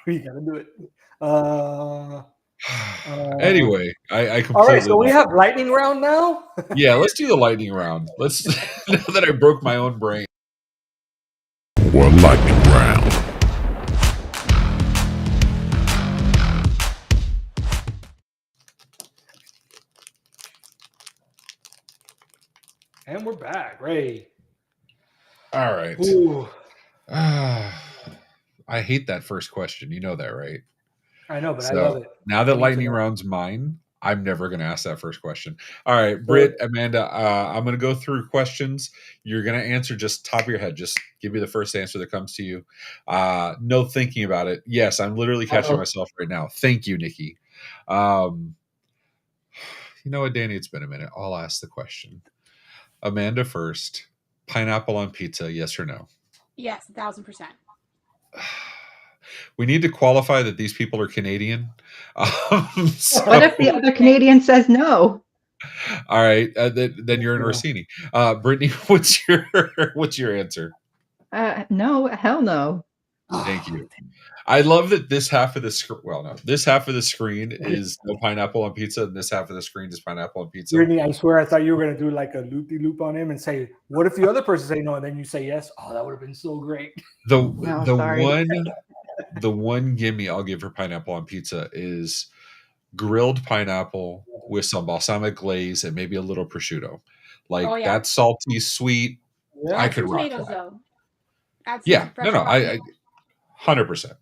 We gotta do it. Anyway, I completely. All right, so we have lightning round now. Yeah, let's do the lightning round. Let's now that I broke my own brain. One lightning round. And we're back, Ray. All right. Ooh, I hate that first question. You know that, right? I know, but I So love it. now I that need to lightning know. round's mine, I'm never going to ask that first question. All right, Britt, Amanda, I'm going to go through questions. You're going to answer just top of your head. Just give me the first answer that comes to you. No thinking about it. Yes, I'm literally catching myself right now. Thank you, Nikki. You know what, Danny? It's been a minute. I'll ask the question. Amanda first. Pineapple on pizza, yes or no? Yes, 1,000%. We need to qualify that these people are Canadian. What if the other Canadian says no? All right, then you're an Orsini. Brittnee, what's your answer? No, hell no. Thank you. I love that this half of the screen. Well, no, this half of the screen is no pineapple on pizza, and this half of the screen is pineapple on pizza. Brittnee, I swear I thought you were gonna do like a loop-de-loop on him and say, "What if the other person say no?" and then you say yes. Oh, that would have been so great. The one gimme I'll give for pineapple on pizza is grilled pineapple with some balsamic glaze and maybe a little prosciutto. Like that salty, sweet. Yeah. I could rock tomatoes that. Though. Add some Yeah, fresh no, I tomatoes. 100%.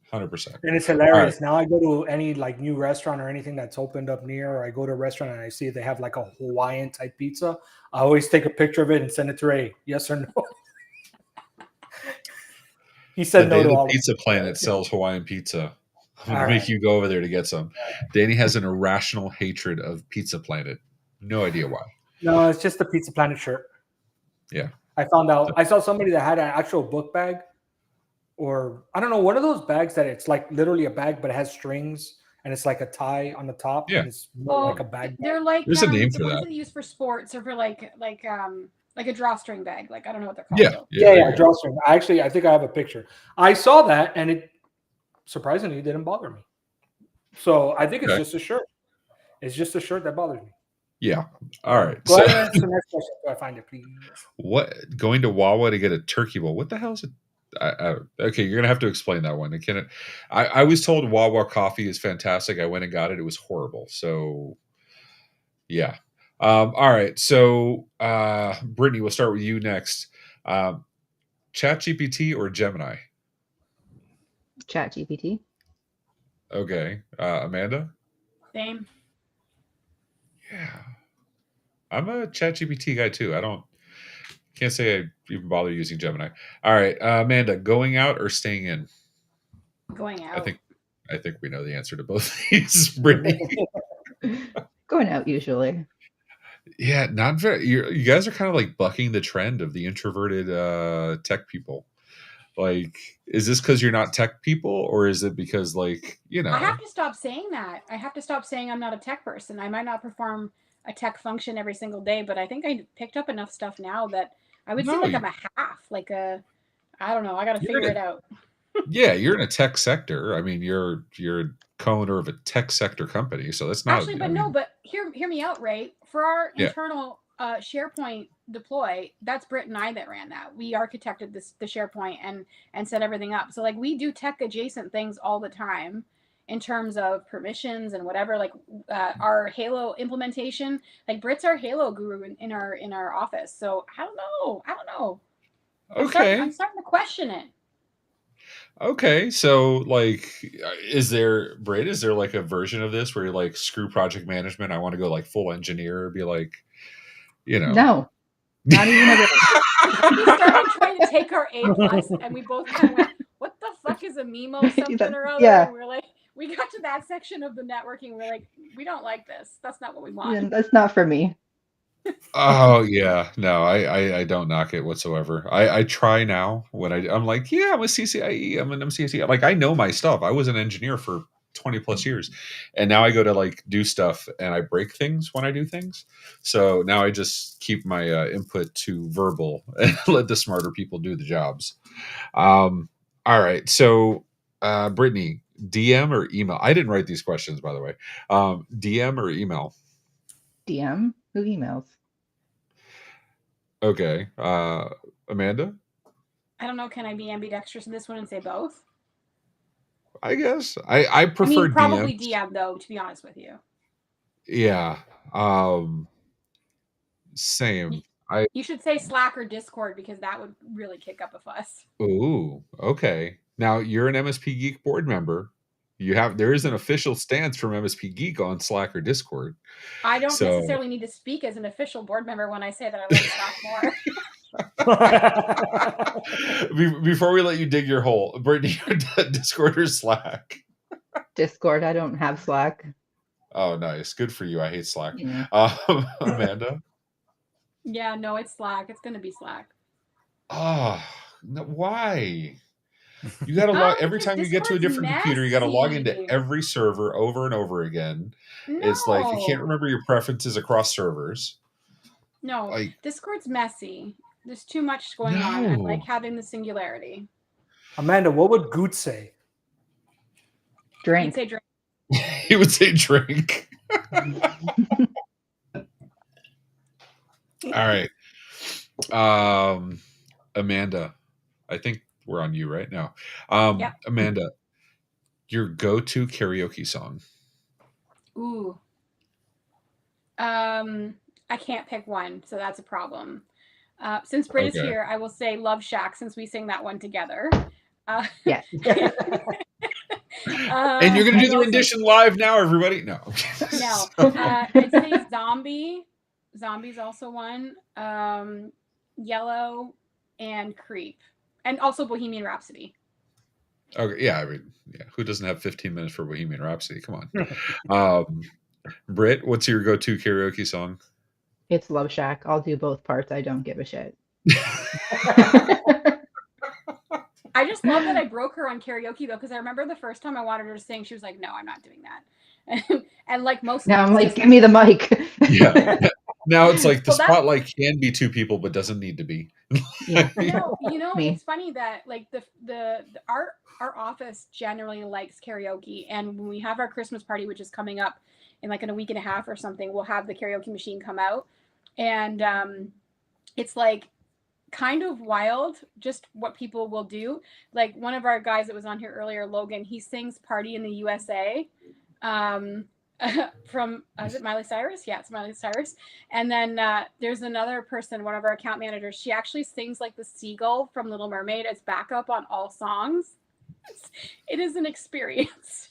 And it's hilarious. Now I go to any like new restaurant or anything that's opened up near, or I go to a restaurant and I see they have like a Hawaiian type pizza. I always take a picture of it and send it to Ray. Yes or no? He said no to all. Pizza Planet sells Hawaiian pizza. I'm gonna make you go over there to get some. Danny has an irrational hatred of Pizza Planet. No idea why. No, it's just the Pizza Planet shirt. Yeah. I found out. I saw somebody that had an actual book bag, or I don't know, one of those bags that it's like literally a bag, but it has strings and it's like a tie on the top. Yeah. And it's more like a bag. They're like there's a name the for ones that. that they use for sports or for like a drawstring bag. Like I don't know what they're called. Yeah, drawstring. I think I have a picture. I saw that and it surprisingly didn't bother me. So I think it's just a shirt. It's just a shirt that bothers me. Yeah. All right. Go ahead and answer the next question so I find it, please. What, going to Wawa to get a turkey bowl? What the hell is it? Okay, you're gonna have to explain that one. I was told Wawa coffee is fantastic. I went and got it. It was horrible. So yeah. All right. So Brittnee, we'll start with you next. ChatGPT or Gemini? ChatGPT. Okay. Amanda? Same. Yeah. I'm a ChatGPT guy too. Can't say I even bother using Gemini. All right. Amanda, going out or staying in? Going out. I think we know the answer to both these, Brittnee. Going out usually. Yeah, not very. You guys are kind of like bucking the trend of the introverted tech people. Like, is this because you're not tech people, or is it because, like, you know? I have to stop saying that. I have to stop saying I'm not a tech person. I might not perform a tech function every single day, but I think I picked up enough stuff now that I would say like I'm a half. Like I don't know. I got to figure it out. Yeah, you're in a tech sector. I mean, you're a co-owner of a tech sector company, so that's not actually. But hear me out, Ray. For our internal SharePoint deploy, that's Britt and I that ran that. We architected the SharePoint and set everything up. So like we do tech adjacent things all the time in terms of permissions and whatever. Like our Halo implementation, like Britt's our Halo guru in our office. So I don't know. Okay. I'm starting to question it. Okay, so like, is there like a version of this where you're like, screw project management, I want to go like full engineer, be like, you know? No, not even a bit. We started trying to take our A+, and we both kind of went, "What the fuck is a MIMO something or other?" Yeah. And we're like, we got to that section of the networking, we're like, we don't like this. That's not what we want. Yeah, that's not for me. Oh yeah, no, I don't knock it whatsoever. I try now when I'm like, yeah, I'm a CCIE, I'm an MCAC. Like I know my stuff. I was an engineer for 20 plus years, and now I go to like do stuff and I break things when I do things. So now I just keep my input to verbal and let the smarter people do the jobs. All right, so Brittnee, DM or email? I didn't write these questions, by the way. DM or email? DM? Who emails? Okay. Amanda? I don't know. Can I be ambidextrous in this one and say both? I guess. I prefer probably DMs. DM though, to be honest with you. Yeah. Same. You should say Slack or Discord because that would really kick up a fuss. Ooh, okay. Now you're an MSP Geek board member. There is an official stance from MSP Geek on Slack or Discord. I don't So necessarily need to speak as an official board member when I say that I like Slack more. before we let you dig your hole, Brittnee, your Discord or Slack? Discord. I don't have Slack. Oh, nice. Good for you. I hate Slack. Yeah. Amanda? Yeah, no, it's Slack. It's going to be Slack. Oh, no, why? You got to log every time you get to a different computer. You got to log into every server over and over again. No. It's like you can't remember your preferences across servers. No, like, Discord's messy. There's too much going on. I like having the singularity. Amanda, what would Goot say? Drink. He'd say drink. He would say drink. All right. Amanda, I think we're on you right now. Yep. Amanda, your go-to karaoke song. Ooh. I can't pick one, so that's a problem. Since Britt is here, I will say Love Shack since we sing that one together. Yeah. And you're going to do the rendition live now, everybody? No. No. I'd say Zombie. Zombie's also one. Yellow and Creep. And also Bohemian Rhapsody. Okay, yeah, I mean, yeah. Who doesn't have 15 minutes for Bohemian Rhapsody? Come on. Britt, what's your go-to karaoke song? It's Love Shack. I'll do both parts. I don't give a shit. I just love that I broke her on karaoke though, because I remember the first time I wanted her to sing, she was like, "No, I'm not doing that." And like most. Now I'm like, give me the mic. Yeah. Now it's like the spotlight can be two people, but doesn't need to be. Yeah. You know, it's funny that like our office generally likes karaoke, and when we have our Christmas party, which is coming up in like in a week and a half or something, we'll have the karaoke machine come out, and it's like kind of wild just what people will do. Like one of our guys that was on here earlier, Logan, he sings Party in the USA from is it Miley Cyrus? Yeah, it's Miley Cyrus. And then there's another person, one of our account managers, she actually sings like the seagull from Little Mermaid as backup on all songs. It is an experience.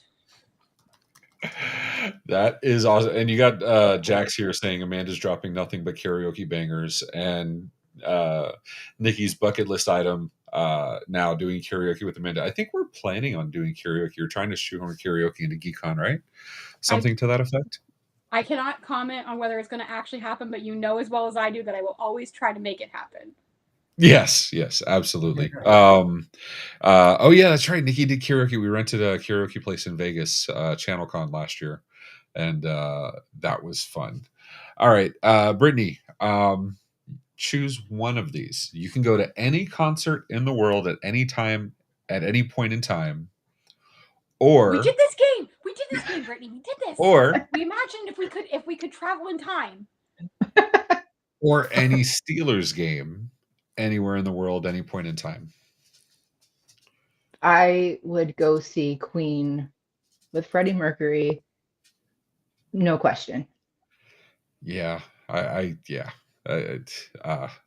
That is awesome. And you got Jax here saying Amanda's dropping nothing but karaoke bangers, and Nikki's bucket list item now doing karaoke with Amanda. I think we're planning on doing karaoke. You're trying to shoehorn karaoke into GeekCon, right? Something to that effect? I cannot comment on whether it's going to actually happen, but you know as well as I do that I will always try to make it happen. Yes, absolutely. Oh yeah, that's right. Nikki did karaoke. We rented a karaoke place in Vegas, ChannelCon last year, and that was fun. All right, Brittnee, choose one of these. You can go to any concert in the world at any time, at any point in time, or we did this game, Brittnee. We did this. Or we imagined if we could travel in time. Or any Steelers game anywhere in the world, any point in time. I would go see Queen with Freddie Mercury. No question. Yeah,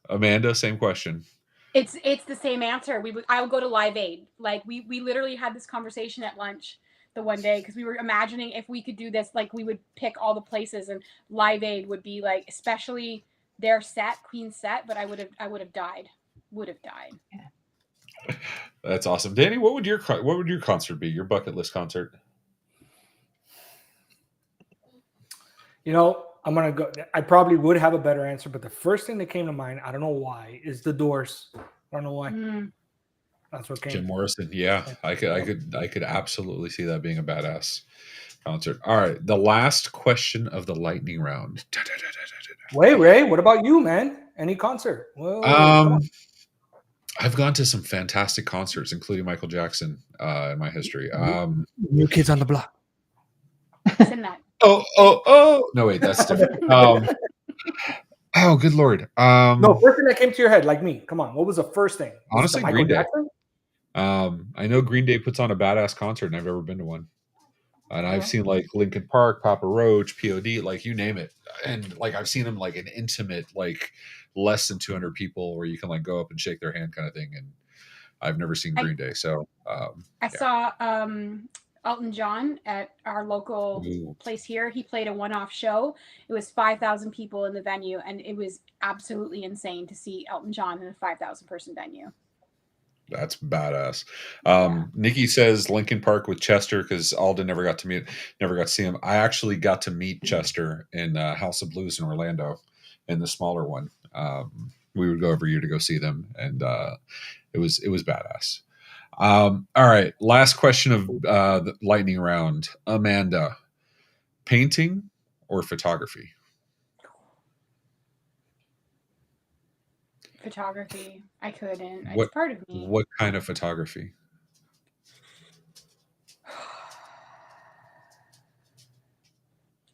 Amanda, same question. It's the same answer. I would go to Live Aid. Like we literally had this conversation at lunch the one day because we were imagining if we could do this, like we would pick all the places, and Live Aid would be like, especially their set, Queen's set. But I would have died. Yeah. That's awesome, Danny. What would your concert be? Your bucket list concert? You know, I'm gonna go. I probably would have a better answer, but the first thing that came to mind, I don't know why, is the Doors. I don't know why. That's what came. Jim Morrison. Yeah, I could absolutely see that being a badass concert. All right, the last question of the lightning round. Wait, Ray, what about you, man? Any concert? Whoa, come on. I've gone to some fantastic concerts, including Michael Jackson in my history. New Kids on the Block. Send that. Oh! No, wait, that's different. Oh, good lord. No, first thing that came to your head, like me. Come on, what was the first thing? Was Honestly, it Green Day. Jackson? I know Green Day puts on a badass concert, and I've never been to one. And I've seen like Linkin Park, Papa Roach, POD, like you name it. And like I've seen them like an intimate, like less than 200 people where you can like go up and shake their hand kind of thing. And I've never seen Green Day. So I saw Elton John at our local place here. He played a one-off show. It was 5,000 people in the venue, and it was absolutely insane to see Elton John in a 5,000 person venue. That's badass. Nikki says Linkin Park with Chester because Alden never got to see him. I actually got to meet Chester in House of Blues in Orlando, in the smaller one. We would go every year to go see them, and it was badass. All right, last question of the lightning round. Amanda, painting or photography? Photography. I couldn't. It's part of me. What kind of photography?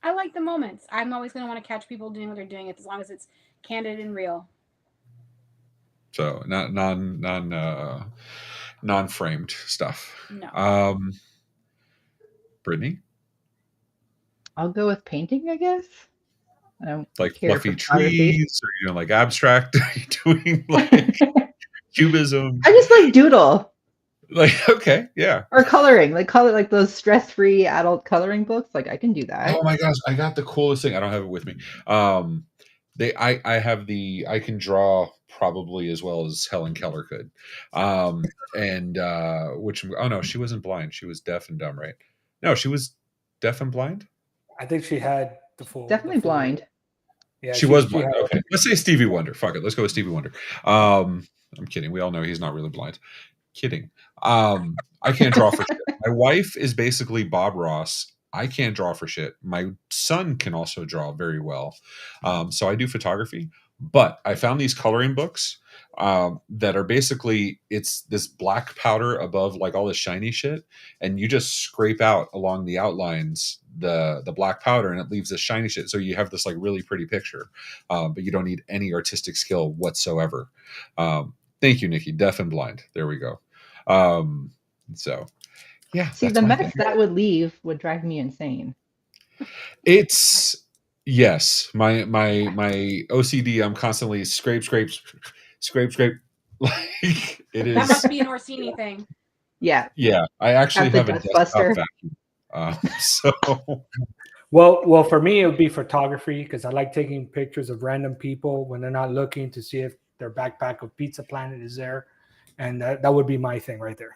I like the moments. I'm always going to want to catch people doing what they're doing, as long as it's candid and real. So not non-framed stuff. No. Brittney? I'll go with painting, I guess. I don't like care fluffy for photography. trees, or you know, like abstract? Are you doing like cubism? I just like doodle. Like, okay, yeah. Or coloring, like those stress-free adult coloring books. Like I can do that. Oh my gosh, I got the coolest thing. I don't have it with me. I can draw probably as well as Helen Keller could. She wasn't blind. She was deaf and dumb, right? No, she was deaf and blind. I think she had definitely blind. Yeah, she was blind. Okay, let's say Stevie Wonder. Fuck it, let's go with Stevie Wonder. I'm kidding. We all know he's not really blind. Kidding. I can't draw for shit. My wife is basically Bob Ross. I can't draw for shit. My son can also draw very well. So I do photography, but I found these coloring books that are basically, it's this black powder above like all the shiny shit. And you just scrape out along the outlines, the black powder, and it leaves this shiny shit. So you have this like really pretty picture, but you don't need any artistic skill whatsoever. Thank you, Nikki. Deaf and blind. There we go. So yeah. See, the mess that would leave would drive me insane. It's yes. My OCD, I'm constantly scrape. Like it is. That must be an Orsini thing. Yeah. Yeah. I actually have a desktop vacuum. So well, for me it would be photography, because I like taking pictures of random people when they're not looking, to see if their backpack of Pizza Planet is there, and that would be my thing right there.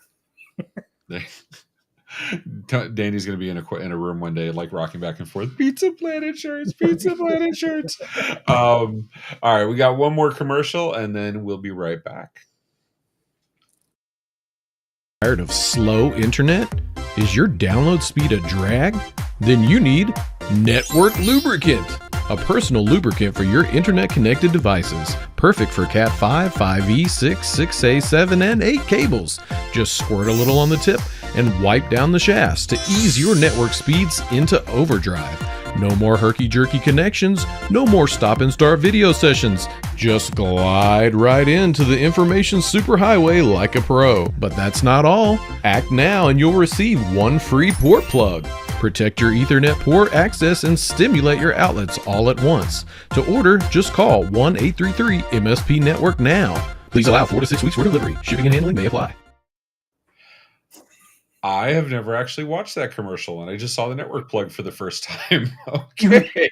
Danny's going to be in a room one day, like rocking back and forth. Pizza Planet shirts, Pizza Planet shirts. All right, we got one more commercial, and then we'll be right back. Tired of slow internet? Is your download speed a drag? Then you need Network Lubricant, a personal lubricant for your internet-connected devices. Perfect for Cat 5, 5E, 6, 6A, 7, and 8 cables. Just squirt a little on the tip and wipe down the shafts to ease your network speeds into overdrive. No more herky-jerky connections, no more stop-and-start video sessions. Just glide right into the information superhighway like a pro. But that's not all. Act now and you'll receive one free port plug. Protect your Ethernet port access and stimulate your outlets all at once. To order, just call 1-833-MSP-NETWORK now. Please allow 4 to 6 weeks for delivery. Shipping and handling may apply. I have never actually watched that commercial, and I just saw the network plug for the first time. Okay.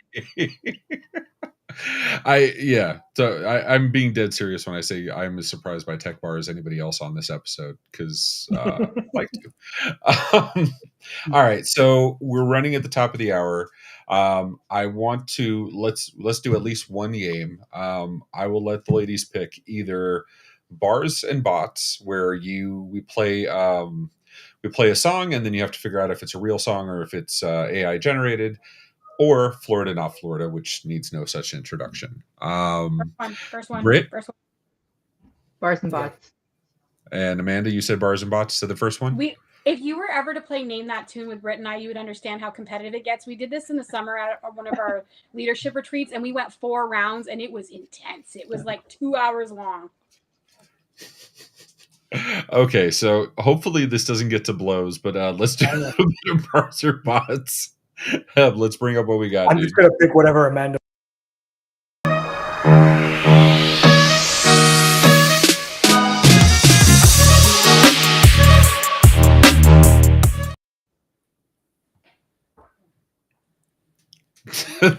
I'm being dead serious when I say I'm as surprised by Tech Bar as anybody else on this episode, because I like to. All right, so we're running at the top of the hour. I want to let's do at least one game. I will let the ladies pick either bars and bots, where we play a song and then you have to figure out if it's a real song or if it's AI generated, or Florida Not Florida, which needs no such introduction. First one. Britt Bars and bots. and Amanda, you said bars and bots to the first one. If you were ever to play Name That Tune with Britt and I, you would understand how competitive it gets. We did this in the summer at one of our leadership retreats, and we went 4 rounds, and it was intense. It was like 2 hours long. Okay, so hopefully this doesn't get to blows, but let's do a little bit of bars or bots. Let's bring up what we got. I'm just gonna pick whatever Amanda.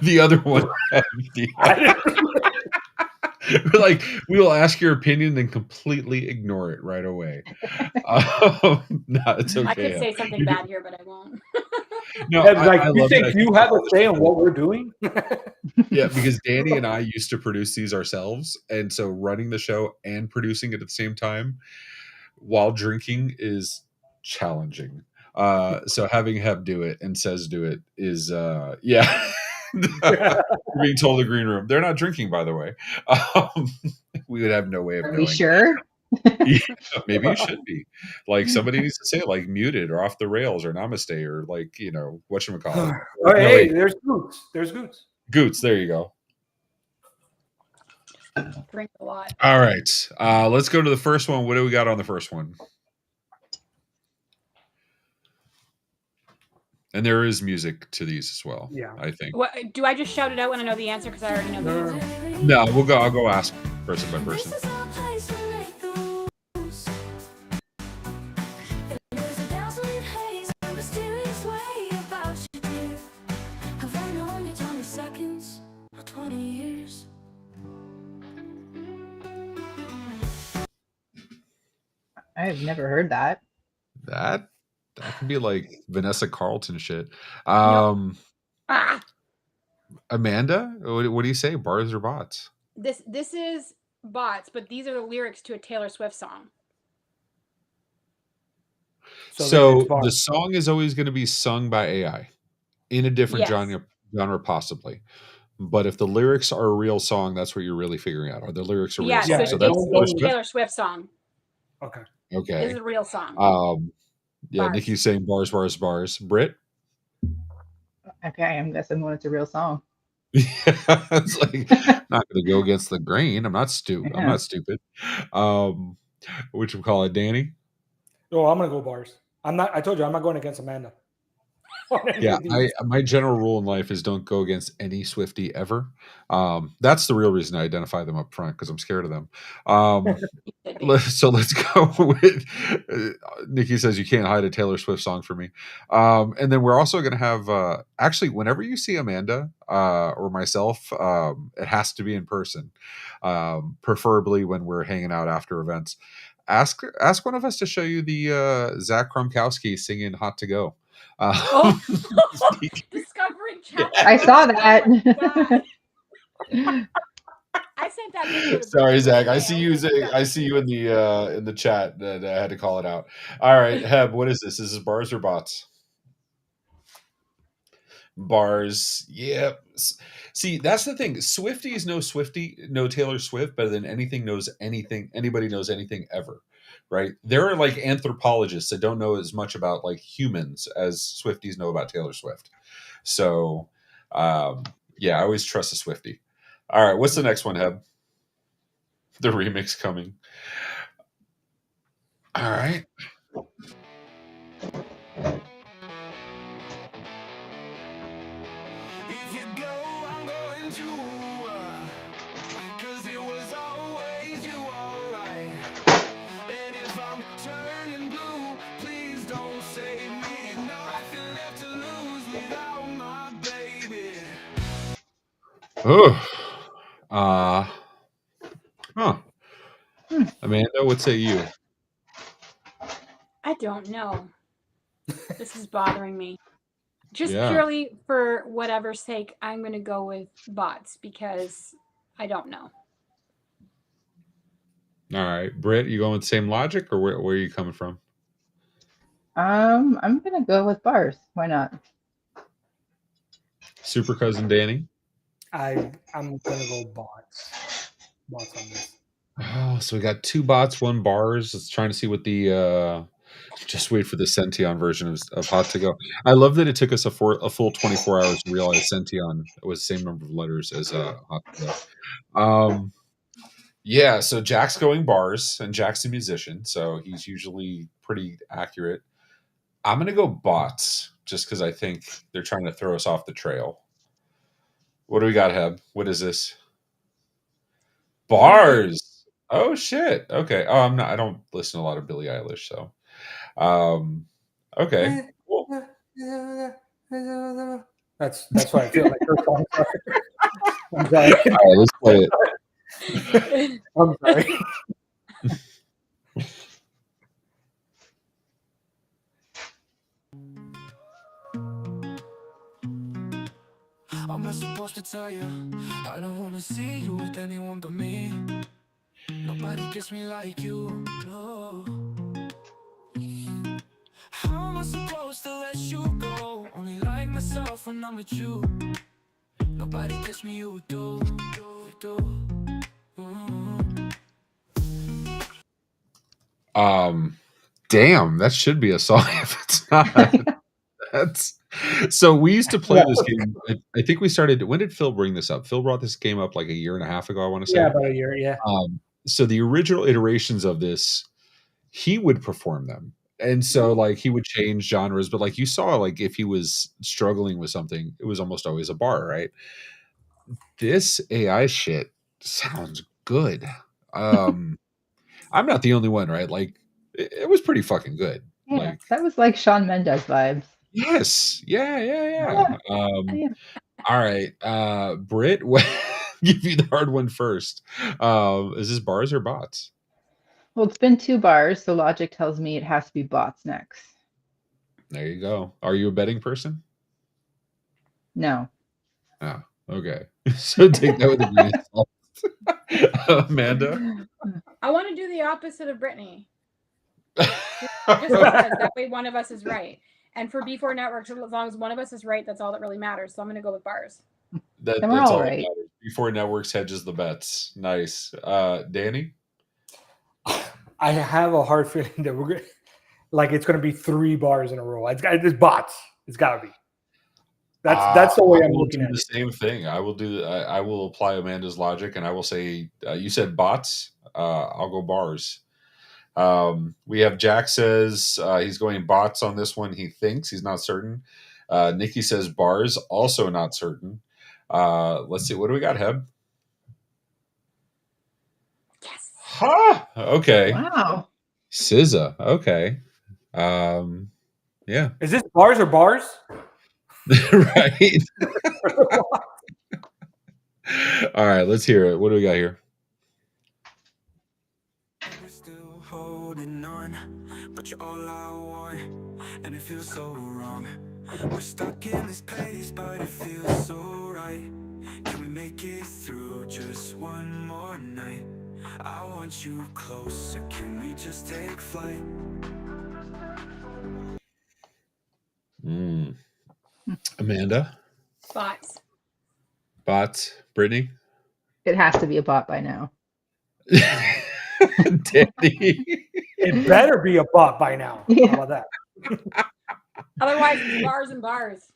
The other one. Like, we will ask your opinion, then completely ignore it right away. No, it's okay. I could say something bad here, but I won't. No, I you think you have a say in what we're doing? Yeah, because Danny and I used to produce these ourselves, and so running the show and producing it at the same time while drinking is challenging. So having Heb do it and Says do it is yeah. Being told the green room, they're not drinking, by the way. We would have no way of knowing. Are you sure? Yeah, maybe you should be. Like, somebody needs to say it, like muted or off the rails or namaste or like, whatchamacallit. Oh, hey, there's Goots. There's Goots. Goots, there you go. Drink a lot. All right. Let's go to the first one. What do we got on the first one? And there is music to these as well. Yeah, I think. What, do I just shout it out when I know the answer because I already know the answer? No, I'll go ask person by person. I've never heard that. That could be like Vanessa Carlton shit. Amanda, what do you say? Bars or bots? This is bots, but these are the lyrics to a Taylor Swift song. So the song is always going to be sung by AI in a different genre, possibly. But if the lyrics are a real song, that's what you're really figuring out. Are the lyrics a real song? Yeah, so that's a Taylor Swift song. Okay. This is a real song. Yeah, bars. Nikki's saying bars, bars, bars. Britt? Okay, I'm guessing when it's a real song. It's like, not going to go against the grain. I'm not stupid. Yeah. I'm not stupid. Which we call it, Danny? Oh, I'm going to go bars. I told you, I'm not going against Amanda. Yeah, my general rule in life is don't go against any Swiftie ever. That's the real reason I identify them up front, because I'm scared of them. So let's go with Nikki says you can't hide a Taylor Swift song for me. And then we're also going to have actually, whenever you see Amanda or myself, it has to be in person, preferably when we're hanging out after events. Ask one of us to show you the Zach Krumkowski singing "Hot to Go." Discovering Chapel. I saw that. I sent that. Sorry, Zach. I see you in the chat. That I had to call it out. All right, Heb, what is this? Is this bars or bots? Bars. Yep. See, that's the thing. Swifties know Swiftie, know Taylor Swift better than anybody knows anything ever. Right? There are like anthropologists that don't know as much about like humans as Swifties know about Taylor Swift. So, yeah, I always trust a Swiftie. All right, what's the next one, Heb? The remix coming. All right. Amanda, what say you? I don't know. This is bothering me. Just Yeah. purely for whatever's sake, I'm going to go with bots because I don't know. All right, Britt, you going with the same logic, or where are you coming from? I'm gonna go with bars. Why not? Super cousin Danny. I'm gonna go bots. Bots on this. Oh, so we got 2 bots, 1 bars. Let's trying to see what the just wait for the Sention version of Hot to Go. I love that it took us a full 24 hours to realize Sention was the same number of letters as Hot to Go. Yeah, so Jack's going bars, and Jack's a musician, so he's usually pretty accurate. I'm gonna go bots just because I think they're trying to throw us off the trail. What do we got, Heb? What is this? Bars. Oh shit. Okay. Oh, I don't listen to a lot of Billie Eilish, so okay. Cool. That's what I feel like her songs are. I'm sorry. All right, let's play it. I'm sorry. I'm not supposed to tell you I don't wanna see you with anyone but me. Nobody gets me like you, no. How am I supposed to let you go? Only like myself when I'm with you. Nobody gets me, you do. Damn, that should be a song if it's not. That's so we used to play this game. I think we started. When did Phil bring this up? Phil brought this game up like a year and a half ago, I want to say. Yeah, about a year, yeah. So the original iterations of this, he would perform them. And so like he would change genres, but like you saw, like if he was struggling with something, it was almost always a bar, right? This AI shit sounds good. I'm not the only one, right? Like it was pretty fucking good. Yeah, Like that was like Shawn Mendes vibes. yes. Yeah. Yeah. All right. Britt, give you the hard one first. Is this bars or bots? Well, it's been 2 bars, so logic tells me it has to be bots next. There you go. Are you a betting person? No. Oh, okay. So take that with a grain of salt. Amanda? I want to do the opposite of Brittnee. Just because that way one of us is right. And for B4 Networks, as long as one of us is right, that's all that really matters. So I'm going to go with bars. That's all right. That matters. B4 Networks hedges the bets. Nice. Danny? I have a hard feeling that we're going to, like, it's going to be 3 bars in a row. It's bots. It's got to be. That's the way I'm looking at it. The same thing. I will do. I will apply Amanda's logic, and I will say, you said bots. I'll go bars. We have Jack says he's going bots on this one. He thinks he's not certain. Nikki says bars, also not certain. Let's see. What do we got, Heb? Yes. Ha! Okay. Wow. SZA. Okay. Yeah. Is this bars or bars? Right. All right. Let's hear it. What do we got here? We're still holding on, but you're all I want, and it feels so wrong. We're stuck in this place, but it feels so right. Can we make it through just one more night? I want you closer, can we just take flight? Amanda? Bots. Bots? Brittnee? It has to be a bot by now. Danny? It better be a bot by now. Yeah. How about that? Otherwise, it's bars and bars.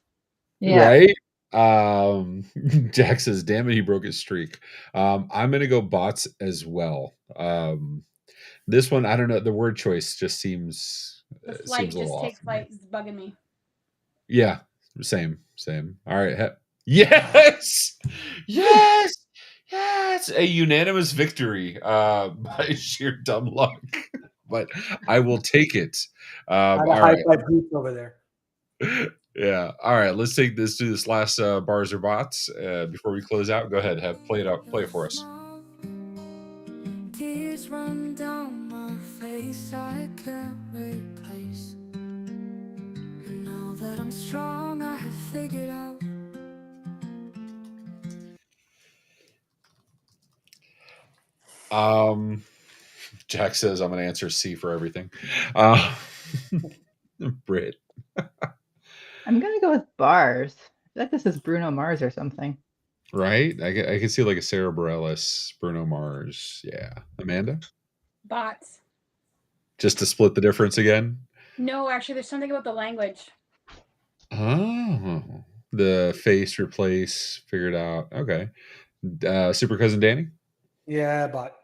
Yeah. Right? Jack says, damn it, he broke his streak. I'm going to go bots as well. This one, I don't know. The word choice just seems The flight, seems a little just take off. flight, is bugging me. Yeah, same. All right. Yes! Yes! Yes! A unanimous victory by sheer dumb luck. But I will take it. All right. Over there. Yeah. All right. Let's do this last bars or bots before we close out. Go ahead, play it for us. Tears run down my face, I can't replace. And I'm strong, I have figured out. Jack says I'm going to answer C for everything. Brit. I'm gonna go with bars. I feel like this is Bruno Mars or something. Right? I can see like a Sarah Bareilles, Bruno Mars. Yeah. Amanda? Bots. Just to split the difference again? No, actually, there's something about the language. Oh. The face replace figured out. Okay. Super Cousin Danny? Yeah, but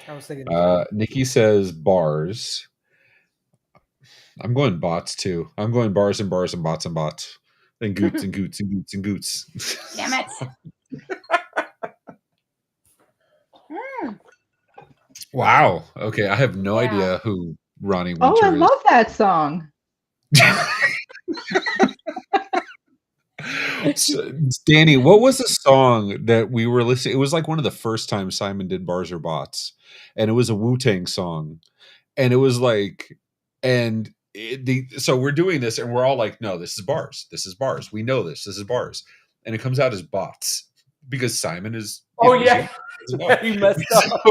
I was thinking. Nikki says bars. I'm going bots too. I'm going bars and bars and bots and bots. And goots and goots and goots and goots. Damn it. Wow. Okay. I have no idea who Ronnie Winter Oh, I is. love that song. So, Danny, what was the song that we were listening? It was like one of the first times Simon did Bars or Bots, and it was a Wu-Tang song, and it was like, so we're doing this, and we're all like, no, this is bars, we know this is bars, and it comes out as bots because Simon is. Yeah, you messed up.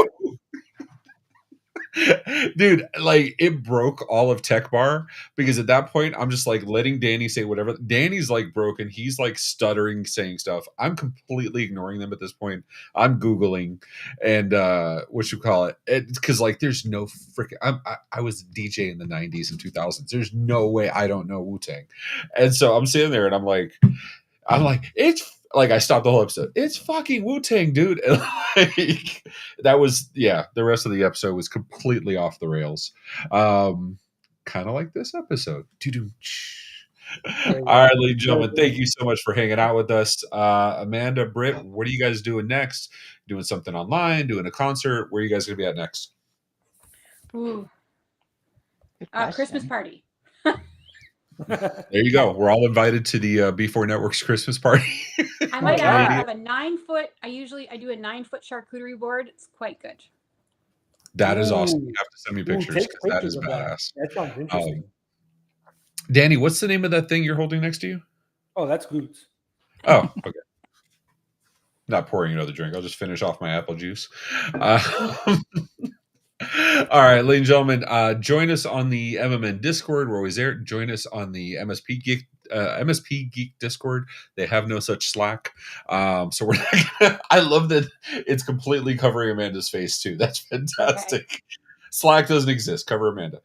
Dude, like it broke all of Tech Bar because at that point I'm just like letting Danny say whatever. Danny's like broken. He's like stuttering, saying stuff. I'm completely ignoring them at this point. I'm Googling and what you call it? Because like there's no freaking. I was a DJ in the 90s and 2000s. There's no way I don't know Wu-Tang. And so I'm sitting there and I'm like, it's like I stopped the whole episode. It's fucking Wu-Tang, dude. And like that was the rest of the episode was completely off the rails. Kind of like this episode. All right, ladies and gentlemen, thank you so much for hanging out with us. Amanda, Britt, what are you guys doing next? Doing something online, doing a concert? Where are you guys gonna be at next? Ooh. Christmas party. There you go. We're all invited to the B4 Network's Christmas party. I might actually have a 9-foot. I do a 9-foot charcuterie board. It's quite good. That is awesome. You have to send me pictures because that is badass. That sounds interesting. Danny, what's the name of that thing you're holding next to you? Oh, that's Goots. Oh, okay. Not pouring another drink. I'll just finish off my apple juice. All right, ladies and gentlemen, join us on the MMN Discord. We're always there. Join us on the MSP Geek Discord. They have no such Slack. So we're not I love that it's completely covering Amanda's face too. That's fantastic. Okay. Slack doesn't exist. Cover Amanda.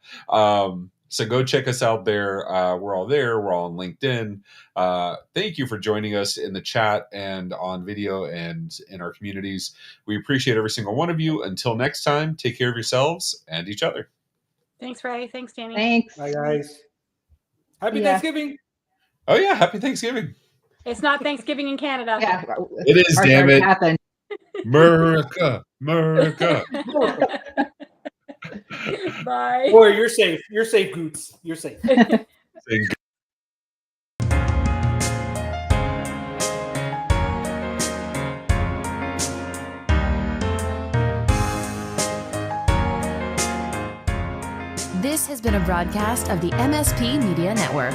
So go check us out there. We're all there. We're all on LinkedIn. Thank you for joining us in the chat and on video and in our communities. We appreciate every single one of you. Until next time, take care of yourselves and each other. Thanks, Ray. Thanks, Danny. Thanks. Bye, guys. Happy Thanksgiving. Oh, yeah. Happy Thanksgiving. It's not Thanksgiving in Canada. Yeah, it is, damn it. America. Bye. Boy, you're safe. You're safe, Goots. You're safe. This has been a broadcast of the MSP Media Network.